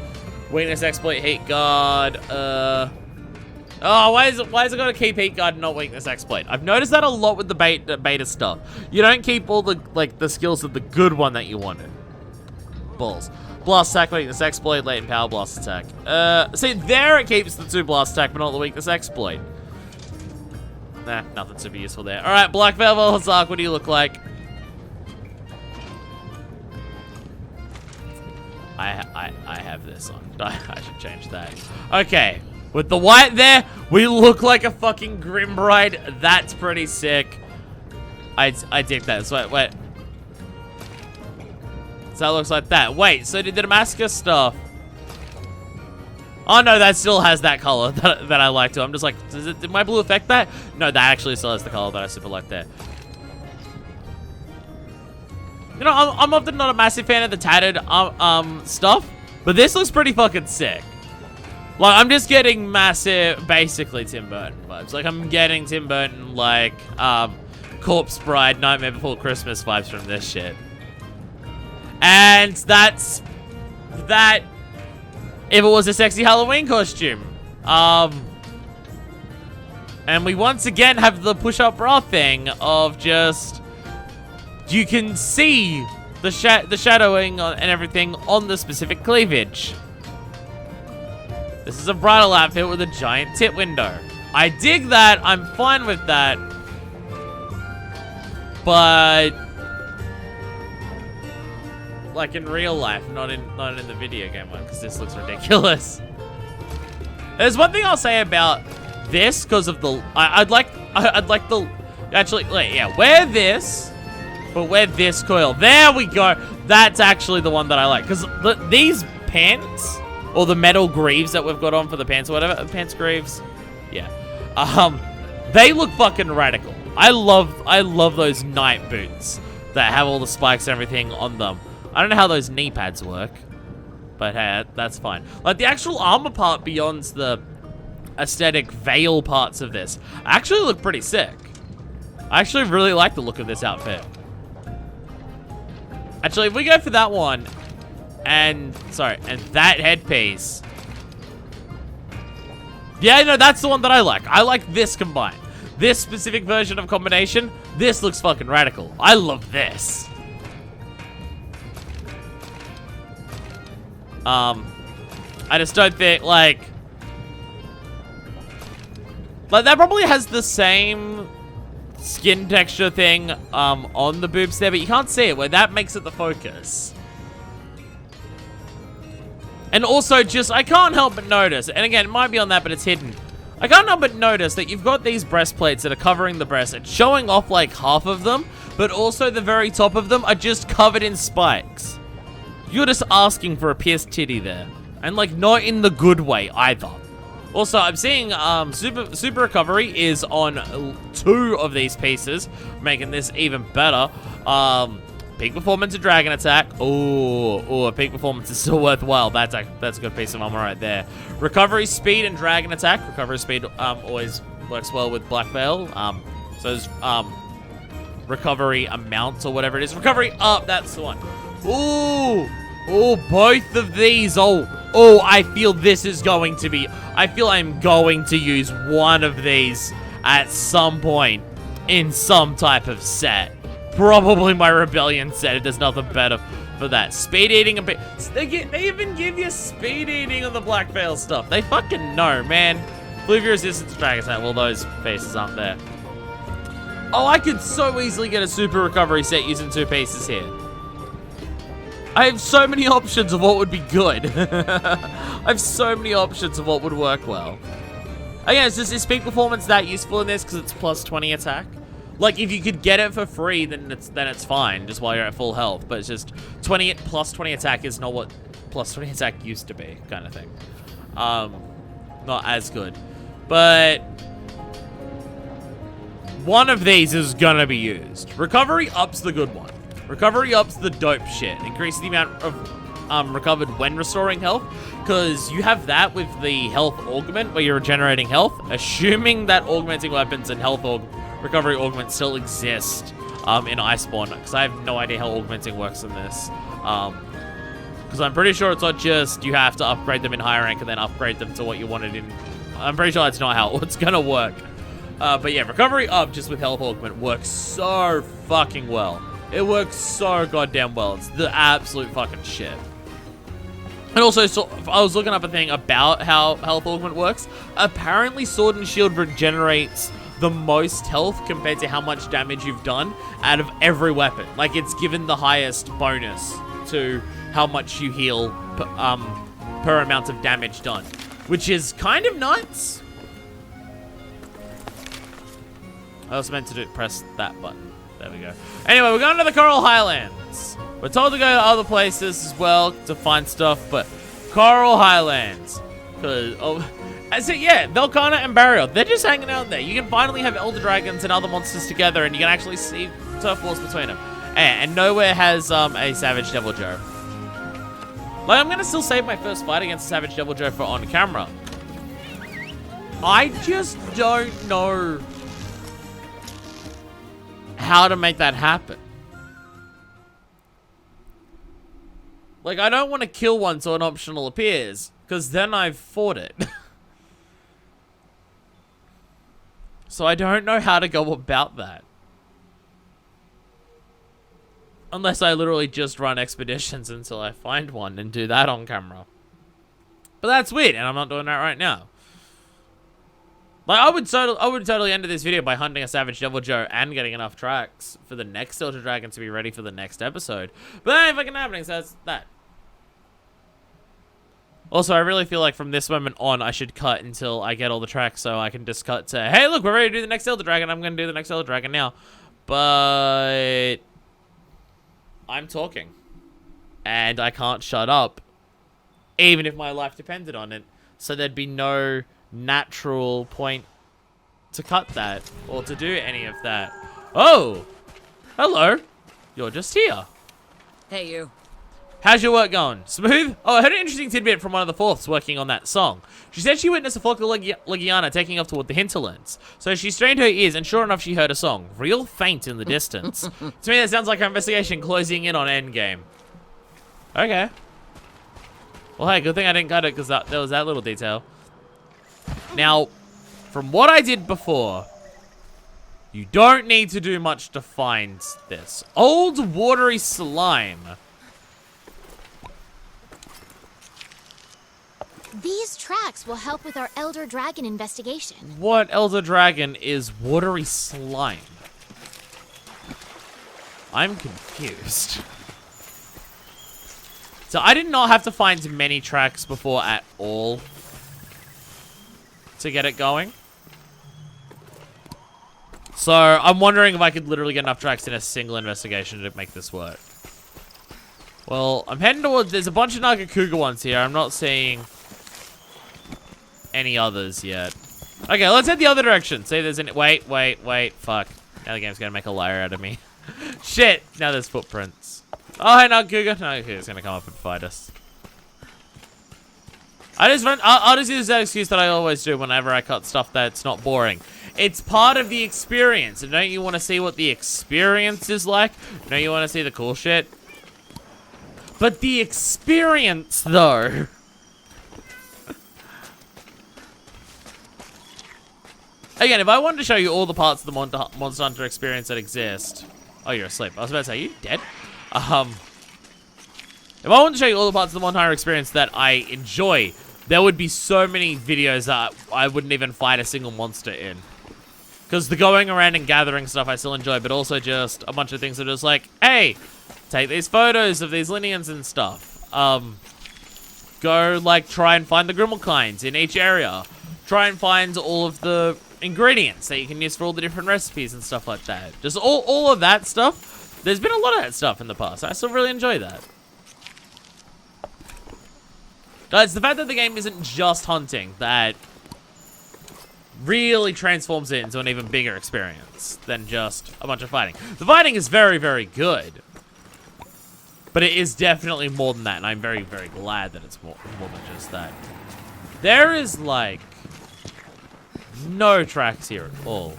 Weakness Exploit, Heat Guard, oh, why is it gotta keep Heat Guard and not Weakness Exploit? I've noticed that a lot with the beta stuff. You don't keep all the, like, the skills of the good one that you wanted. Balls. Blast Attack, Weakness Exploit, Latent Power, Blast Attack. See, there it keeps the 2 Blast Attack, but not the Weakness Exploit. Nah, nothing super useful there. Alright, Black Veil Valzak, what do you look like? I have this on. I should change that. Okay, with the white there, we look like a fucking Grimbride. That's pretty sick. I dig that. So wait. So that looks like that. Wait, so did the Damascus stuff? Oh no, that still has that color that I like too. I'm just like, did my blue affect that? No, that actually still has the color that I super like there. You know, I'm often not a massive fan of the tattered stuff, but this looks pretty fucking sick. Like, I'm just getting massive, basically Tim Burton vibes. Like, I'm getting Tim Burton, like, Corpse Bride, Nightmare Before Christmas vibes from this shit. And that's that. If it was a sexy Halloween costume. And we once again have the push-up bra thing of just... You can see the shadowing and everything on the specific cleavage. This is a bridal outfit with a giant tit window. I dig that. I'm fine with that. But like in real life, not in the video game one, because this looks ridiculous. There's one thing I'll say about this, because of the I'd like the actually yeah, wear this. But wear this coil. There we go. That's actually the one that I like. Because these pants, or the metal greaves that we've got on for the pants or whatever. Pants greaves. Yeah. They look fucking radical. I love those night boots that have all the spikes and everything on them. I don't know how those knee pads work. But hey, that's fine. Like the actual armor part beyond the aesthetic veil parts of this actually look pretty sick. I actually really like the look of this outfit. Actually, if we go for that one, and that headpiece. Yeah, no, that's the one that I like. I like this combined. This specific version of combination, this looks fucking radical. I love this. I just don't think, like that probably has the same skin texture thing on the boobs there, but you can't see it where that makes it the focus. And also just, I can't help but notice, and again, it might be on that, but it's hidden. I can't help but notice that you've got these breastplates that are covering the breast. It's showing off like half of them, but also the very top of them are just covered in spikes. You're just asking for a pierced titty there. And like, not in the good way either. Also, I'm seeing super recovery is on 2 of these pieces, making this even better. Peak performance and dragon attack. Oh, peak performance is still worthwhile. That's a good piece of armor right there. Recovery speed and dragon attack. Recovery speed always works well with Black Veil. So there's recovery amount or whatever it is. Recovery up. That's the one. Oh, both of these. Oh, I feel this is going to be... I feel I'm going to use one of these at some point in some type of set. Probably my Rebellion set. There's nothing better for that. Speed eating a bit. They even give you speed eating on the Black Veil stuff. They fucking know, man. Fluvial resistance dragon attack. Well, those faces aren't there. Oh, I could so easily get a super recovery set using 2 pieces here. I have so many options of what would be good. I have so many options of what would work well. Again, is peak performance that useful in this because it's plus 20 attack? Like, if you could get it for free, then it's fine, just while you're at full health. But it's just plus 20 attack is not what plus 20 attack used to be, kind of thing. Not as good. But one of these is gonna be used. Recovery ups the good one. Recovery ups the dope shit. Increase the amount of recovered when restoring health, because you have that with the health augment where you're regenerating health, assuming that augmenting weapons and health recovery augment still exist in Iceborne, because I have no idea how augmenting works in this. Because I'm pretty sure it's not just you have to upgrade them in higher rank and then upgrade them to what you wanted in. I'm pretty sure that's not how it's gonna work. But yeah, recovery up just with health augment works so fucking well. It works so goddamn well. It's the absolute fucking shit. And also, so I was looking up a thing about how health augment works. Apparently, Sword and Shield regenerates the most health compared to how much damage you've done out of every weapon. Like, it's given the highest bonus to how much you heal per amount of damage done, which is kind of nuts. I was meant to press that button. There we go. Anyway, we're going to the Coral Highlands. We're told to go to other places as well to find stuff, but Coral Highlands. So yeah, Velcana and Burial, they're just hanging out there. You can finally have Elder Dragons and other monsters together, and you can actually see turf wars between them. And nowhere has a Savage Devil Joe. Like, I'm gonna still save my first fight against Savage Devil Joe for on camera. I just don't know how to make that happen. Like, I don't want to kill one so an optional appears, because then I've fought it. So I don't know how to go about that. Unless I literally just run expeditions until I find one and do that on camera. But that's weird, and I'm not doing that right now. Like, I would totally end this video by hunting a Savage Devil Joe and getting enough tracks for the next Elder Dragon to be ready for the next episode. But that ain't fucking happening, so that's that. Also, I really feel like from this moment on, I should cut until I get all the tracks so I can just cut to, hey, look, we're ready to do the next Elder Dragon. I'm going to do the next Elder Dragon now. But I'm talking. And I can't shut up, even if my life depended on it. So there'd be no natural point to cut that or to do any of that. Oh, hello. You're just here. Hey, you. How's your work going? Smooth? Oh, I heard an interesting tidbit from one of the fourths working on that song. She said she witnessed a flock of Legiana taking off toward the hinterlands. So she strained her ears, and sure enough, she heard a song. Real faint in the distance. To me, that sounds like her investigation closing in on endgame. Okay. Well, hey, good thing I didn't cut it, because there was that little detail. Now, from what I did before, you don't need to do much to find this. Old watery slime. These tracks will help with our Elder Dragon investigation. What Elder Dragon is watery slime? I'm confused. So I did not have to find many tracks before at all to get it going. So I'm wondering if I could literally get enough tracks in a single investigation to make this work. Well, I'm heading towards, there's a bunch of Nagakuga ones here. I'm not seeing any others yet. Okay, let's head the other direction. See, there's wait, fuck. Now the game's gonna make a liar out of me. Shit, now there's footprints. Oh, hey, Nagakuga. Nagakuga's gonna come up and fight us. I'll just use that excuse that I always do whenever I cut stuff that's not boring. It's part of the experience, and don't you want to see what the experience is like? Don't you want to see the cool shit? But the experience, though. Again, if I wanted to show you all the parts of the Monster Hunter experience that exist... Oh, you're asleep. I was about to say, are you dead? If I wanted to show you all the parts of the Monster Hunter experience that I enjoy, there would be so many videos that I wouldn't even fight a single monster in. Because the going around and gathering stuff I still enjoy, but also just a bunch of things that are just like, hey, take these photos of these lineons and stuff. Go, like, try and find the Grimmelkinds in each area. Try and find all of the ingredients that you can use for all the different recipes and stuff like that. Just all of that stuff. There's been a lot of that stuff in the past. I still really enjoy that. Guys, the fact that the game isn't just hunting that really transforms it into an even bigger experience than just a bunch of fighting. The fighting is very, very good. But it is definitely more than that, and I'm very, very glad that it's more than just that. There is, like, no tracks here at all.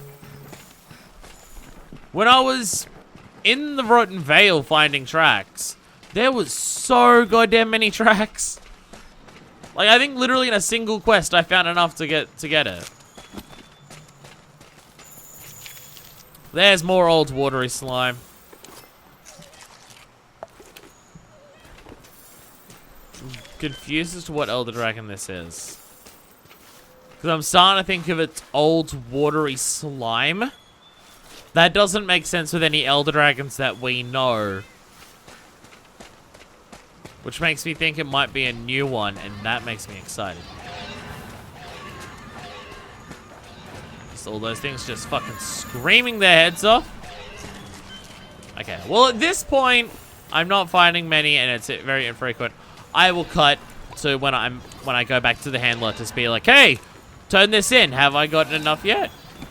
When I was in the Rotten Vale finding tracks, there was so goddamn many tracks. Like, I think literally in a single quest, I found enough to get it. There's more old watery slime. I'm confused as to what Elder Dragon this is. Because I'm starting to think of its old watery slime. That doesn't make sense with any Elder Dragons that we know. Which makes me think it might be a new one, and that makes me excited. Just all those things just fucking screaming their heads off. Okay, well at this point, I'm not finding many, and it's very infrequent. I will cut to when I go back to the handler to be like, hey, turn this in. Have I gotten enough yet?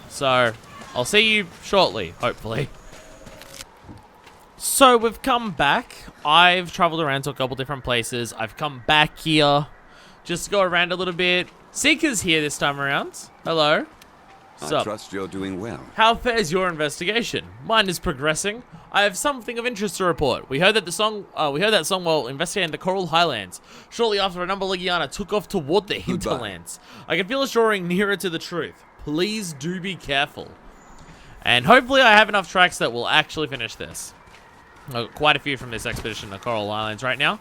So, I'll see you shortly, hopefully. So, we've come back. I've traveled around to a couple different places. I've come back here just to go around a little bit. Seeker's here this time around. Hello. I trust you're doing well. How fares your investigation? Mine is progressing. I have something of interest to report. We heard that song while investigating the Coral Highlands. Shortly after, a number of Legiana took off toward the hinterlands. I can feel us drawing nearer to the truth. Please do be careful. And hopefully I have enough tracks that will actually finish this. Quite a few from this expedition to Coral Islands right now.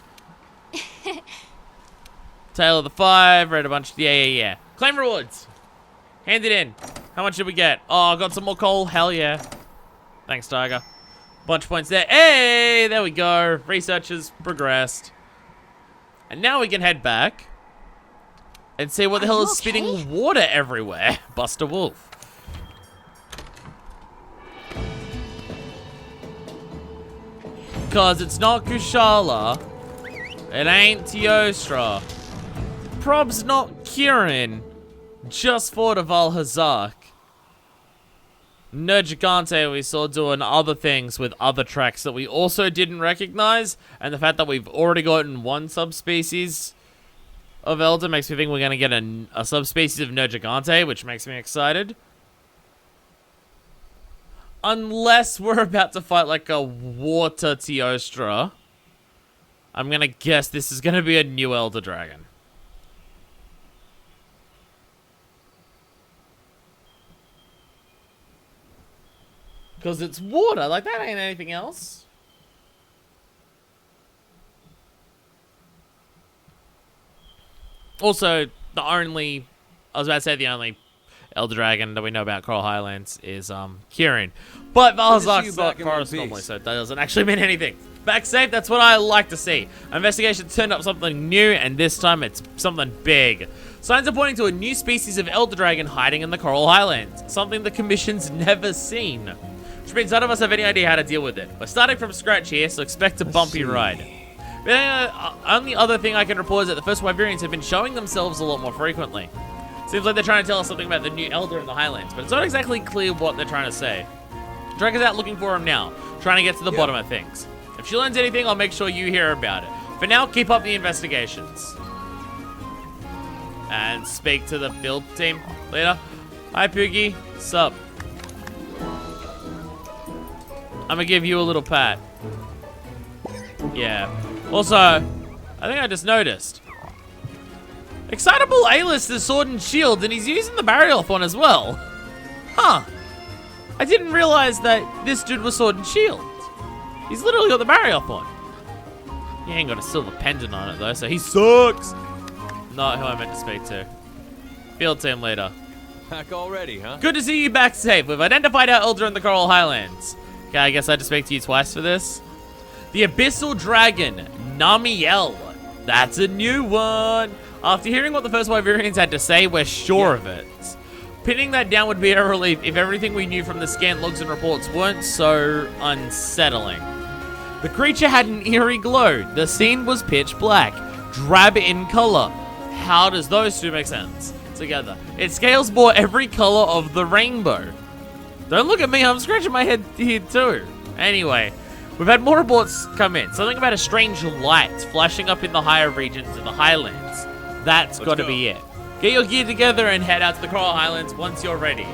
Tale of the Five, read a bunch. Yeah. Claim rewards. Hand it in. How much did we get? Oh, got some more coal. Hell yeah. Thanks, Tiger. Bunch of points there. Hey, there we go. Research has progressed. And now we can head back and see what the hell is spitting water everywhere. Buster Wolf. Because it's not Kushala. It ain't Teostra. Prob's not Kieran. Just for the Valhazak. Nergigante we saw doing other things with other tracks that we also didn't recognize. And the fact that we've already gotten one subspecies of Elder makes me think we're going to get a subspecies of Nergigante, which makes me excited. Unless we're about to fight like a water Teostra. I'm going to guess this is going to be a new Elder Dragon. Because it's water. Like, that ain't anything else. Also, the only Elder Dragon that we know about Coral Highlands is Kieran. But Valhazak's not forest normally, so that doesn't actually mean anything. Back safe, that's what I like to see. Investigation turned up something new, and this time it's something big. Signs are pointing to a new species of Elder Dragon hiding in the Coral Highlands. Something the Commission's never seen. Which means none of us have any idea how to deal with it. We're starting from scratch here, so expect a bumpy ride. The only other thing I can report is that the first Wyverians have been showing themselves a lot more frequently. Seems like they're trying to tell us something about the new Elder in the Highlands, but it's not exactly clear what they're trying to say. Drake is out looking for him now, trying to get to the bottom of things. If she learns anything, I'll make sure you hear about it. For now, keep up the investigations. And speak to the field team leader. Hi, Poogie. Sup? I'm gonna give you a little pat. Yeah. Also, I think I just noticed. Excitable A-list is Sword and Shield, and he's using the Barriothon as well. Huh. I didn't realize that this dude was Sword and Shield. He's literally got the Barriothon. He ain't got a silver pendant on it, though, so he sucks. Not who I meant to speak to. Field team leader. Back already, huh? Good to see you back safe. We've identified our Elder in the Coral Highlands. Okay, I guess I had to speak to you twice for this. The Abyssal Dragon, Namielle. That's a new one. After hearing what the first Wyverians had to say, we're sure of it. Pinning that down would be a relief if everything we knew from the scant logs and reports weren't so unsettling. The creature had an eerie glow. The scene was pitch black, drab in color. How does those two make sense together? Its scales bore every color of the rainbow. Don't look at me, I'm scratching my head here too. Anyway, We've had more reports come in. Something about a strange light flashing up in the higher regions of the Highlands. That's got to be it. Get your gear together and head out to the Coral Highlands once you're ready.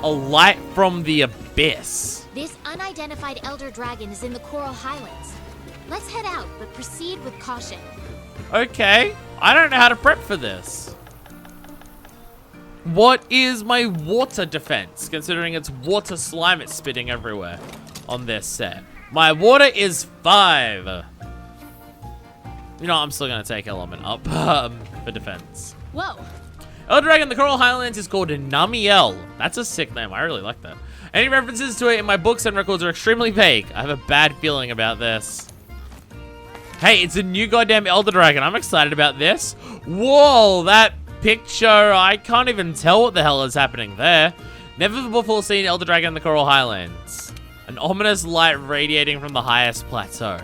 A light from the abyss. This unidentified elder dragon is in the Coral Highlands. Let's head out, but proceed with caution. Okay. I don't know how to prep for this. What is my water defense, considering it's water slime it's spitting everywhere on this set? My water is 5. You know, I'm still going to take element up for defense. Whoa. Elder Dragon in the Coral Highlands is called Namielle. That's a sick name. I really like that. Any references to it in my books and records are extremely vague. I have a bad feeling about this. Hey, it's a new goddamn Elder Dragon. I'm excited about this. Whoa, that picture. I can't even tell what the hell is happening there. Never before seen Elder Dragon in the Coral Highlands. An ominous light radiating from the highest plateau.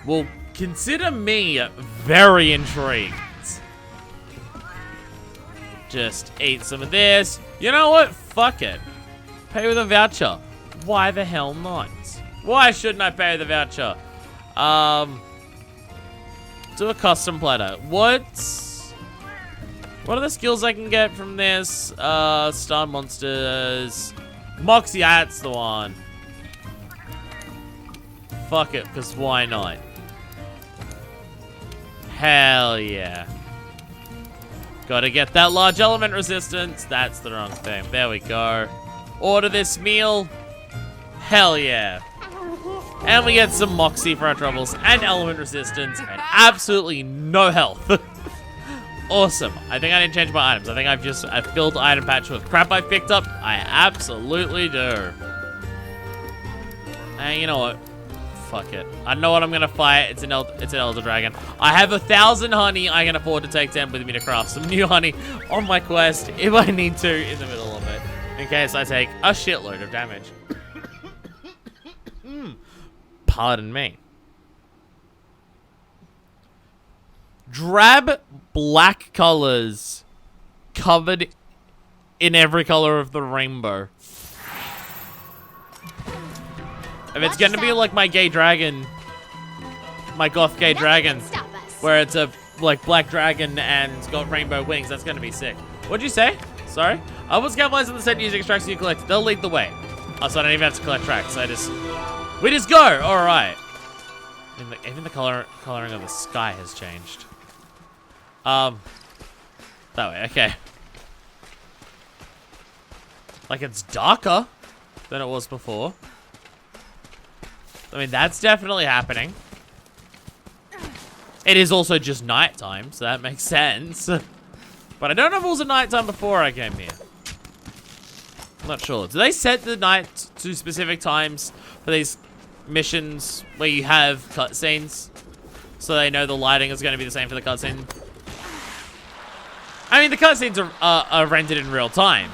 Well, consider me very intrigued. Just eat some of this. You know what? Fuck it. Pay with a voucher. Why the hell not? Why shouldn't I pay with a voucher? Do a custom platter. What are the skills I can get from this? Star monsters. Moxie, that's the one. Fuck it, because why not? Hell yeah. Gotta get that large element resistance. That's the wrong thing. There we go. Order this meal. Hell yeah. And we get some Moxie for our troubles and element resistance and absolutely no health. Awesome. I think I didn't change my items. I think I've filled the item patch with crap I picked up. I absolutely do. And you know what? Fuck it. I know what I'm gonna fight. It's an Elder Dragon. I have 1,000 honey. I can afford to take 10 with me to craft some new honey on my quest if I need to in the middle of it, in case I take a shitload of damage. Pardon me. Drab black colors covered in every color of the rainbow. If it's gonna be like my gay dragon, my goth gay dragon, where it's a like black dragon and it's got rainbow wings, that's gonna be sick. What'd you say? Sorry? I was capitalizing on the set using tracks you collect. They'll lead the way. Oh, so I don't even have to collect tracks. We just go. All right. Even the coloring of the sky has changed. That way. Okay. Like it's darker than it was before. I mean, that's definitely happening. It is also just nighttime, so that makes sense. But I don't know if it was a nighttime before I came here. I'm not sure. Do they set the night to specific times for these missions where you have cutscenes? So they know the lighting is going to be the same for the cutscene? I mean, the cutscenes are rendered in real time.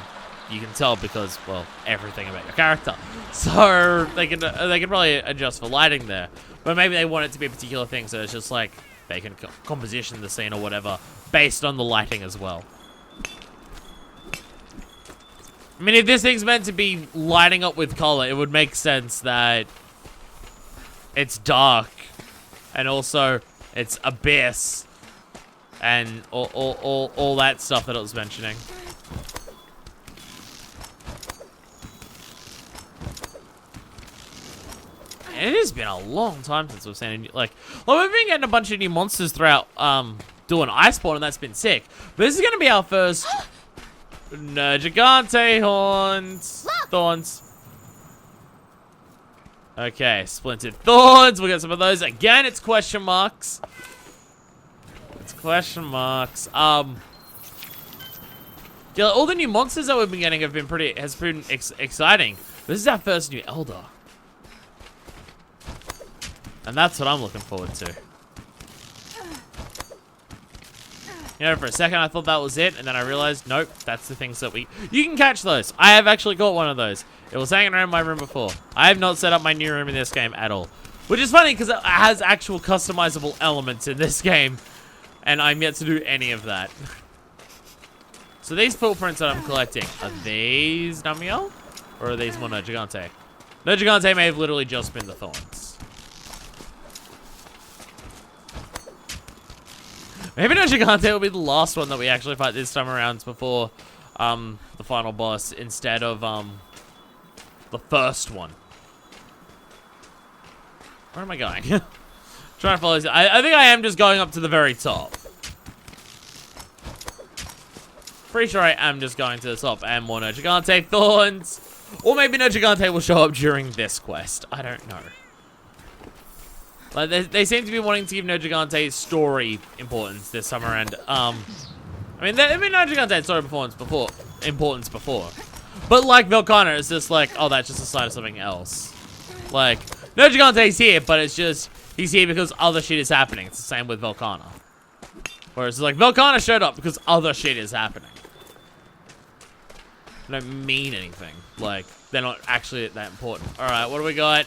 You can tell because, well, everything about your character. So they can probably adjust for lighting there. But maybe they want it to be a particular thing, so it's just like they can composition the scene or whatever based on the lighting as well. I mean, if this thing's meant to be lighting up with color, it would make sense that it's dark and also it's abyss and all that stuff that it was mentioning. It has been a long time since we've seen we've been getting a bunch of new monsters throughout doing Iceborne, and that's been sick. But this is gonna be our first Gigante thorns. Okay, splintered thorns. We'll get some of those. Again, it's question marks. It's question marks. Yeah, all the new monsters that we've been getting have been pretty exciting. This is our first new Elder. And that's what I'm looking forward to. You know, for a second I thought that was it, and then I realized, nope, that's the things that you can catch those. I have actually got one of those. It was hanging around my room before. I have not set up my new room in this game at all. Which is funny, because it has actual customizable elements in this game, and I'm yet to do any of that. So these footprints that I'm collecting, are these Namielle? Or are these Mono Gigante? No Gigante may have literally just been the thorns. Maybe No Gigante will be the last one that we actually fight this time around before the final boss instead of the first one. Where am I going? Trying to follow this. I think I am just going up to the very top. Pretty sure I am just going to the top and more No Gigante thorns. Or maybe No Gigante will show up during this quest. I don't know. Like they seem to be wanting to give No Gigante's story importance this time around. I mean No Gigante's story importance before. But like Velkhana, it's just like, oh, that's just a sign of something else. Like, No Gigante's here, but it's just, he's here because other shit is happening. It's the same with Velkhana. Whereas, like, Velkhana showed up because other shit is happening. They don't mean anything. Like, they're not actually that important. Alright, what do we got?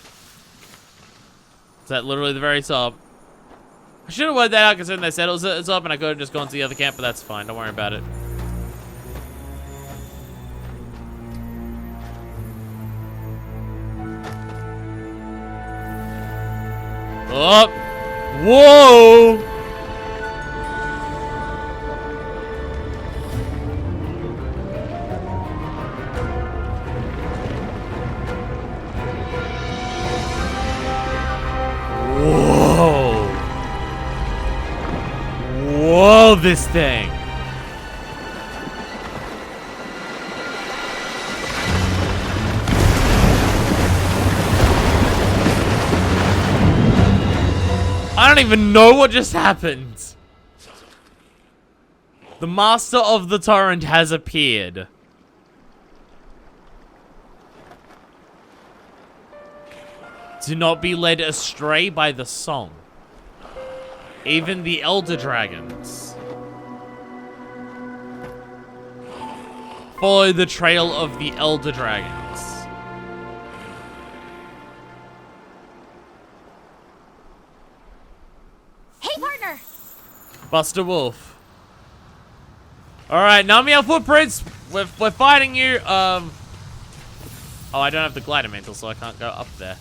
Is that literally the very top? I should have worked that out considering they said it's up and I could have just gone to the other camp, but that's fine. Don't worry about it. Oh! Whoa! Whoa! Whoa, this thing! I don't even know what just happened. The master of the torrent has appeared. Do not be led astray by the song. Even the elder dragons. Follow the trail of the elder dragons. Hey, partner! Buster Wolf. Alright, Namielle footprints. We're fighting you. Oh, I don't have the glider mantle, so I can't go up there.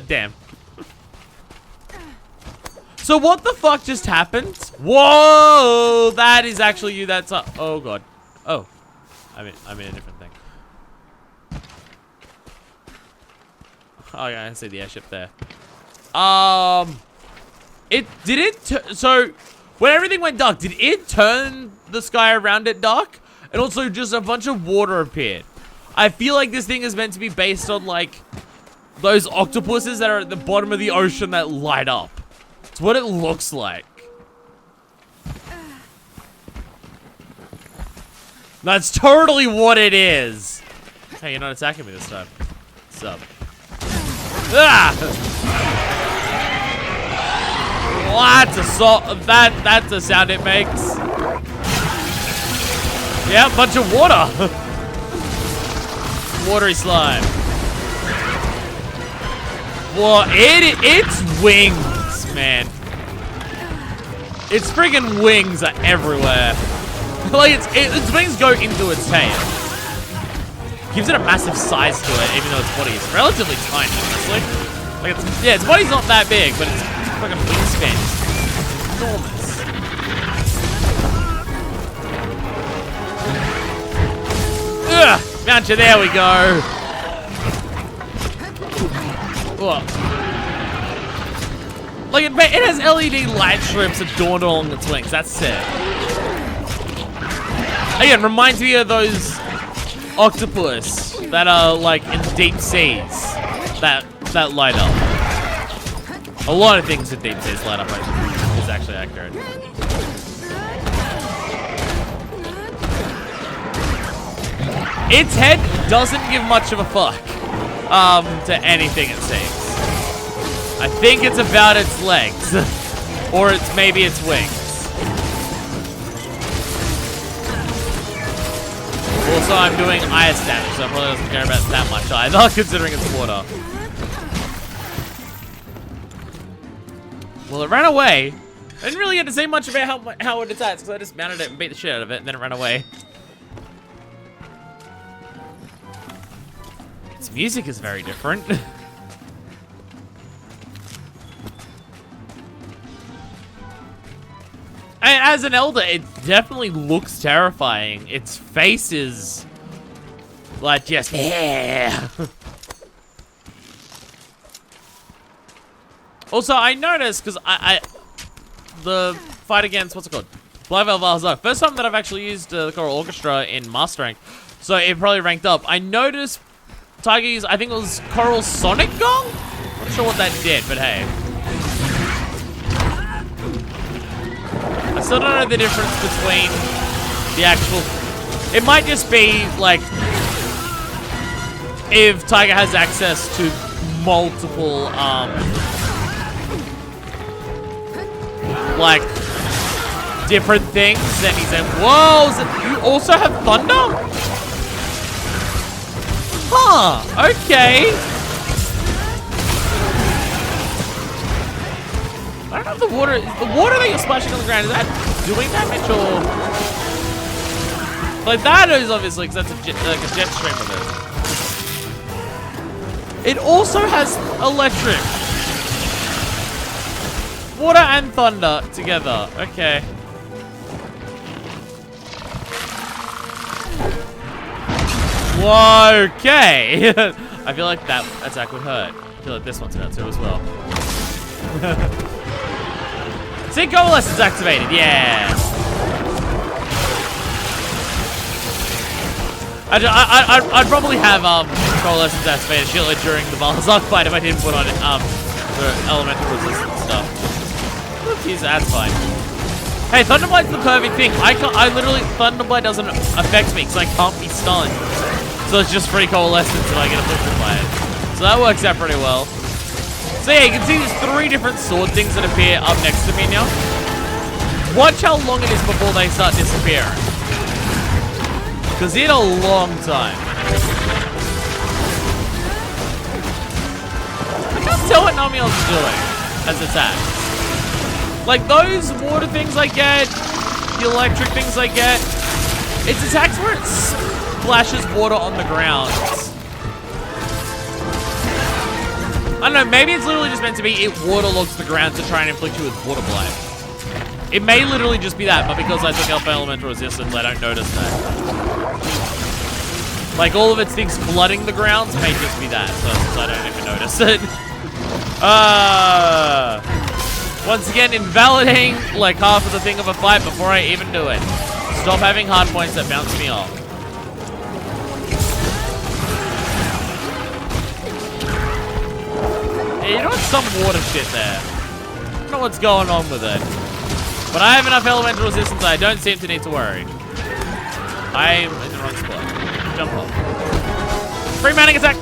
Damn. So what the fuck just happened? Whoa! That is actually you. That's oh god. Oh, I'm in a different thing. Oh yeah, I can see the airship there. So when everything went dark, did it turn the sky around it dark? And also just a bunch of water appeared. I feel like this thing is meant to be based on like those octopuses that are at the bottom of the ocean that light up. It's what it looks like. That's totally what it is. Hey, you're not attacking me this time. What's up? Ah! That's a sound it makes. Yeah, a bunch of water. Watery slime. Well, its wings, man. Its friggin' wings are everywhere. Like its wings go into its tail. Gives it a massive size to it, even though its body is relatively tiny, honestly. Like its body's not that big, but its friggin' wingspan is enormous. Ugh! Mount you, there we go. Whoa. Like it has LED light strips adorned along its wings. That's sick. Again, reminds me of those octopus that are like in deep seas that light up. A lot of things in deep seas light up. Is actually accurate. Its head doesn't give much of a fuck to anything it seems. I think it's about its legs. Or maybe its wings. Also, I'm doing ice damage, so it probably doesn't care about that much either, considering it's water. Well, it ran away. I didn't really get to say much about how it attacks, because I just mounted it and beat the shit out of it, and then it ran away. Its music is very different. And as an elder, it definitely looks terrifying. Its face is like just Also, I noticed because the fight against what's it called? Black Veil Valhalla. First time that I've actually used the Choral Orchestra in Master Rank, so it probably ranked up. I noticed Tiger used, I think it was Choral Sonic Gong. Not sure what that did, but hey. I still don't know the difference between the actual... It might just be, like, if Tiger has access to multiple, like, different things, then he said, whoa, you also have thunder? Huh, okay. I don't know if the water that you're splashing on the ground, is that doing damage or? Like that is obviously, because that's like a jet stream of it. It also has electric. Water and thunder together, okay. Whoa, okay. I feel like that attack would hurt. I feel like this one's hurt too as well. See, Coalescence activated, yeah. I'd probably have Coalescence activated shielded during the Balazar fight if I didn't put on it the elemental resistance stuff. Jeez, that's fine. Hey, Thunderblide's the perfect thing. I literally Thunderblade doesn't affect me because I can't be stunned. So it's just free Coalescence and I get afflicted by it. So that works out pretty well. So yeah, you can see there's 3 different sword things that appear up next to me now. Watch how long it is before they start disappearing. Because in a long time. I can't tell what Namielle's doing as attacks. Like those water things I get, the electric things I get, it's attacks where it splashes water on the ground. I don't know, maybe it's literally just meant to be it waterlogs the ground to try and inflict you with Water Blight. It may literally just be that, but because I took Alpha Elemental Resistance, I don't notice that. Like all of its things flooding the grounds may just be that, so I don't even notice it. Once again, invalidating like half of the thing of a fight before I even do it. Stop having hard points that bounce me off. Yeah, you're doing some water shit there. I don't know what's going on with it. But I have enough elemental resistance, I don't seem to need to worry. I'm in the wrong spot. Jump off. Free manic attack!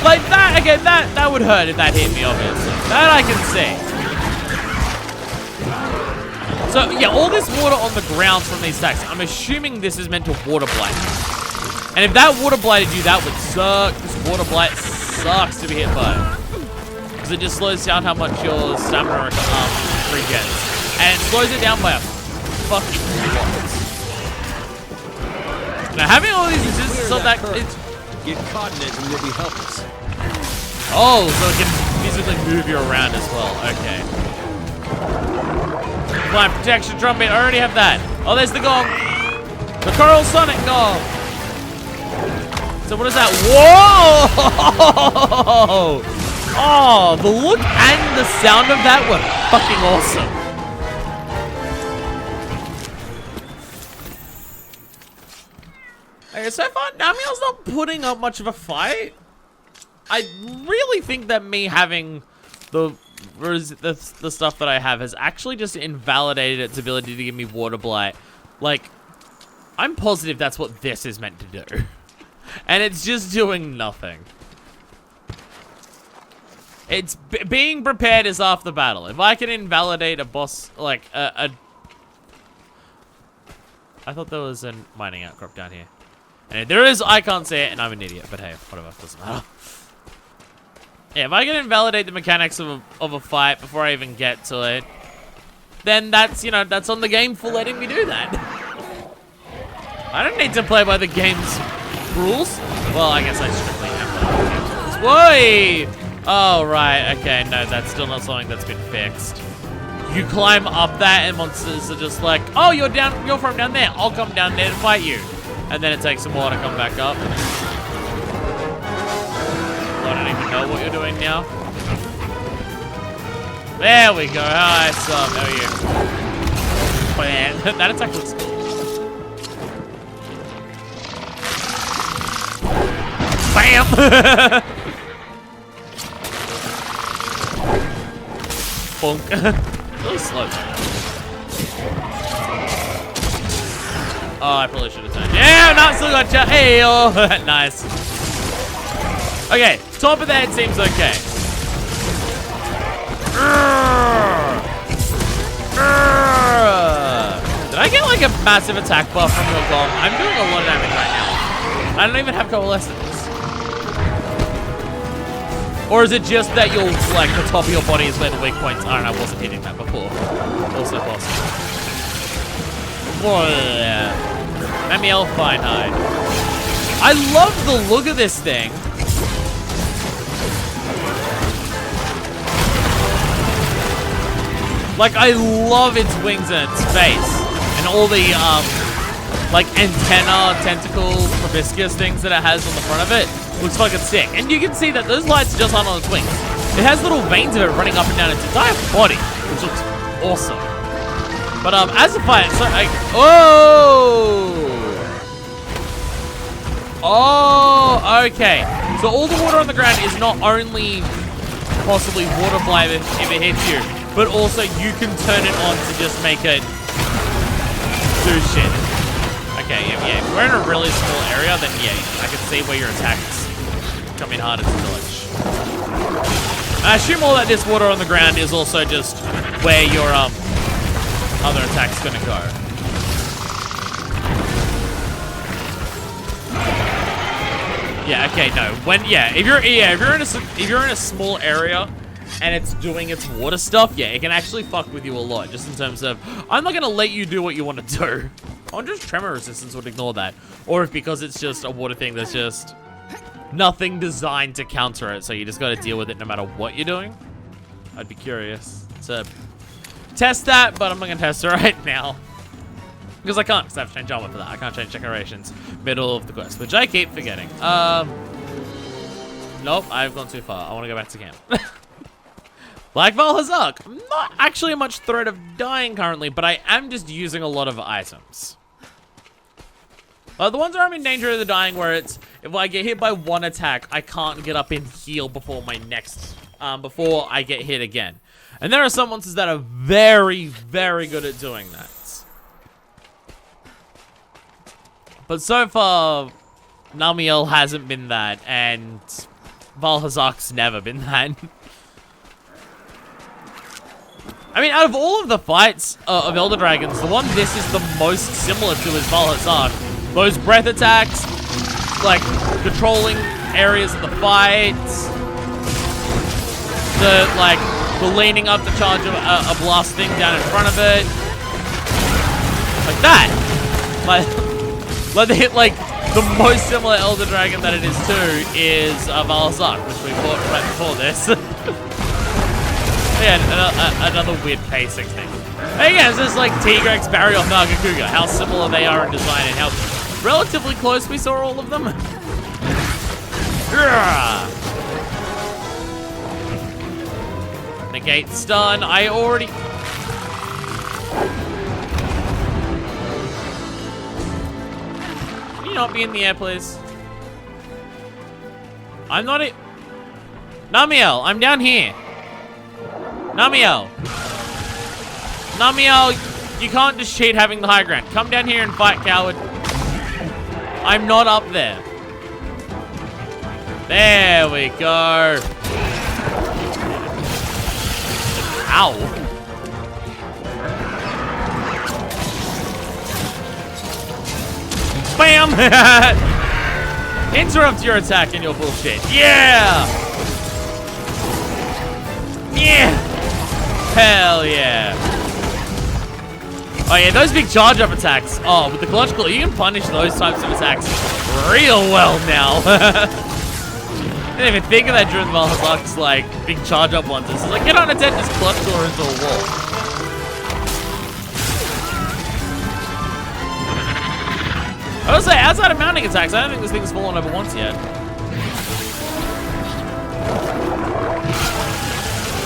Like that, again, that would hurt if that hit me, obviously. That I can see. So, yeah, all this water on the ground from these stacks, I'm assuming this is meant to water blight. And if that water blighted you, that would suck. This water blight sucks to be hit by. Because it just slows down how much your stamina regens. And it slows it down by a fucking lot. Now, having all these resistance on that... Get caught in it and you'll be helpless. Oh, so it can physically move you around as well. Okay. Blind protection trumpet. I already have that. Oh, there's the gong. The Choral Sonic Gong. So what is that? Whoa! Oh, the look and the sound of that were fucking awesome. Okay, so far, Namielle's not putting up much of a fight. I really think that me having the stuff that I have has actually just invalidated its ability to give me Water Blight. Like, I'm positive that's what this is meant to do. And it's just doing nothing. It's being prepared is half the battle. If I can invalidate a boss, like I thought there was a mining outcrop down here. And if there is, I can't see it, and I'm an idiot. But hey, whatever, doesn't matter. Yeah, if I can invalidate the mechanics of a fight before I even get to it, then that's, you know, that's on the game for letting me do that. I don't need to play by the game's rules. Well, I guess I strictly have to play by the game's rules. Whoa! Oh, right. Okay, no, that's still not something that's been fixed. You climb up that and monsters are just like, oh, you're from down there. I'll come down there to fight you. And then it takes some while to come back up. I don't even know what you're doing now. There we go. Hi, sup? How are you? Man, that attack looks cool. Bam! Bonk. Really slow. Oh, I probably should have turned. Yeah, not still got you. Hey, oh, nice. Okay, top of that seems okay. Did I get like a massive attack buff from your bomb? I'm doing a lot of damage right now. I don't even have coalescence. Or is it just that you'll, like, the top of your body is where the weak points are, and I wasn't hitting that before. Also possible. Oh, yeah. Namielle Fine Hide. I love the look of this thing. Like, I love its wings and its face. And all the, like, antenna, tentacle, proboscis things that it has on the front of it. Looks fucking sick. And you can see that those lights just aren't on its wings. It has little veins of it running up and down its entire body, which looks awesome. But as a fight, so oh, okay. So all the water on the ground is not only possibly water fly if it hits you, but also you can turn it on to just make it do shit. Okay, yeah. If we're in a really small area, then yeah, I can see where your attacks come in harder to dodge. I assume all that this water on the ground is also just where your other attack's gonna go. Yeah, okay, no. If you're in a small area and it's doing its water stuff, yeah, it can actually fuck with you a lot, just in terms of, I'm not gonna let you do what you want to do. I wonder if tremor resistance would ignore that. Or if because it's just a water thing, there's just nothing designed to counter it, so you just gotta deal with it no matter what you're doing. I'd be curious to test that, but I'm not gonna test it right now. Because I can't, because I have to change armor for that. I can't change decorations middle of the quest, which I keep forgetting. Nope, I've gone too far. I wanna go back to camp. Like Valhazak, I'm not actually in much threat of dying currently, but I am just using a lot of items. The ones where I'm in danger of the dying, where it's, if I get hit by one attack, I can't get up and heal before my next, before I get hit again. And there are some monsters that are very, very good at doing that. But so far, Namielle hasn't been that, and Valhazak's never been that. I mean, out of all of the fights of Elder Dragons, the one this is the most similar to is Valhazak. Those breath attacks, like controlling areas of the fights, the leaning up to charge of a blast thing down in front of it, like that. Like the most similar Elder Dragon that it is to is Valhazak, which we fought right before this. Yeah, another weird pacing thing. Hey guys, this is like Tigrex, Barrioth, Nagakuga. How similar they are in design and how relatively close we saw all of them. Negate stun. I already... Can you not be in the air, please? I'm not it. Namielle, I'm down here. Namielle, you can't just cheat having the high ground. Come down here and fight, coward. I'm not up there. There we go. Ow. Bam! Interrupt your attack and your bullshit. Yeah! Yeah! Hell yeah. Oh yeah, those big charge up attacks. Oh, with the clutch claw, you can punish those types of attacks real well now. I didn't even think of that during the Malhazak's like big charge up ones. It's like get on a dead, just clutch claw into a wall. I will say, outside of mounting attacks, I don't think this thing's fallen over once yet.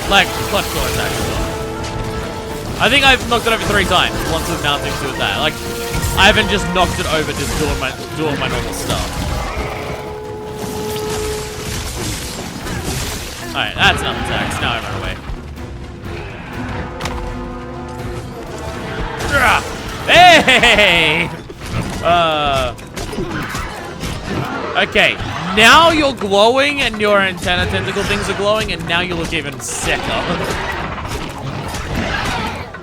Like clutch claw attacks as well. I think I've knocked it over 3 times, once with mounting, 2 with that. Like, I haven't just knocked it over just doing my normal stuff. Alright, that's enough attacks. Now I run away. Hey! Okay, now you're glowing and your antenna tentacle things are glowing and now you look even sicker.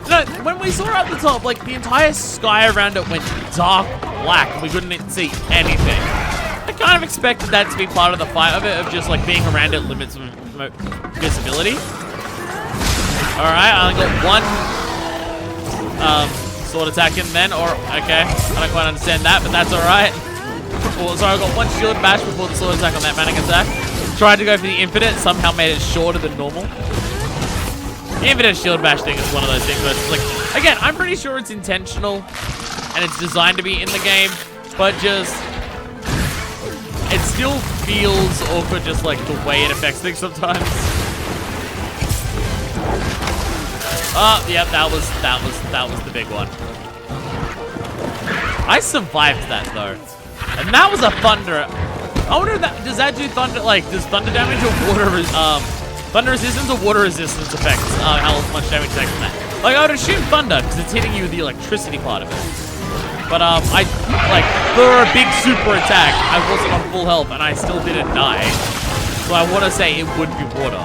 No, when we saw it at the top, like, the entire sky around it went dark black and we couldn't see anything. I kind of expected that to be part of the fight of it, of just, like, being around it limits visibility. Alright, I only got 1 sword attack in then, or, okay, I don't quite understand that, but that's alright. Well, sorry, I got 1 shield bash before the sword attack on that manic attack. Tried to go for the infinite, somehow made it shorter than normal. The infinite shield bash thing is one of those things where it's like, again, I'm pretty sure it's intentional and it's designed to be in the game, but just, it still feels awkward just like the way it affects things sometimes. Oh, yep, that was the big one. I survived that though. And that was a thunder. I wonder if that, does that do thunder, like, does thunder damage or water, thunder resistance or water resistance affects how much damage it takes from that? Like, I would assume thunder, because it's hitting you with the electricity part of it. But, for a big super attack, I wasn't on full health, and I still didn't die. So I want to say it would be water.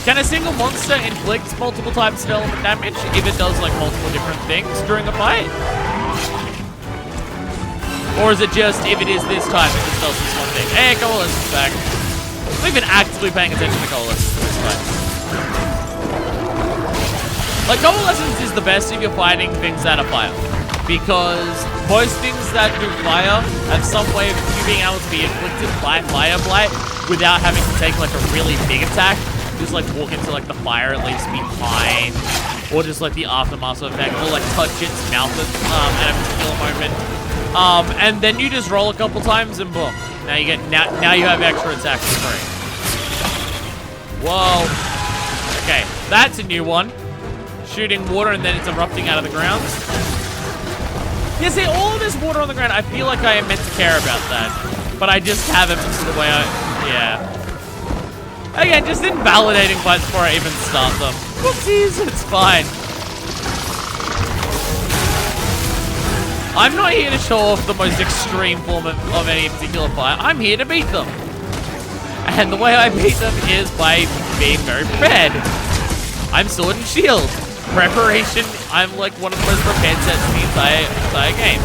Can a single monster inflict multiple types of element damage if it does, like, multiple different things during a fight? Or is it just, if it is this type, it just does this one thing? Hey, Coalescence is back. We've been actively paying attention to Coalescence this fight. Like, Coalescence is the best if you're fighting things that are fire. Because most things that do fire have some way of you being able to be inflicted by Fire Blight without having to take, like, a really big attack. Just, like, walk into, like, the fire at least behind. Or just, like, the aftermath effect. Or, like, touch its mouth at a particular moment. And then you just roll a couple times and boom. Now you get, now you have extra attacks for free. Whoa. Okay, that's a new one. Shooting water and then it's erupting out of the ground. Yeah, see, all of this water on the ground, I feel like I am meant to care about that. But I just haven't because of the way yeah. Again, just invalidating fights before I even start them. Whoopsies, it's fine. I'm not here to show off the most extreme form of any particular fight. I'm here to beat them. And the way I beat them is by being very prepared. I'm Sword and Shield. Preparation, I'm like one of the most prepared sets in the entire game.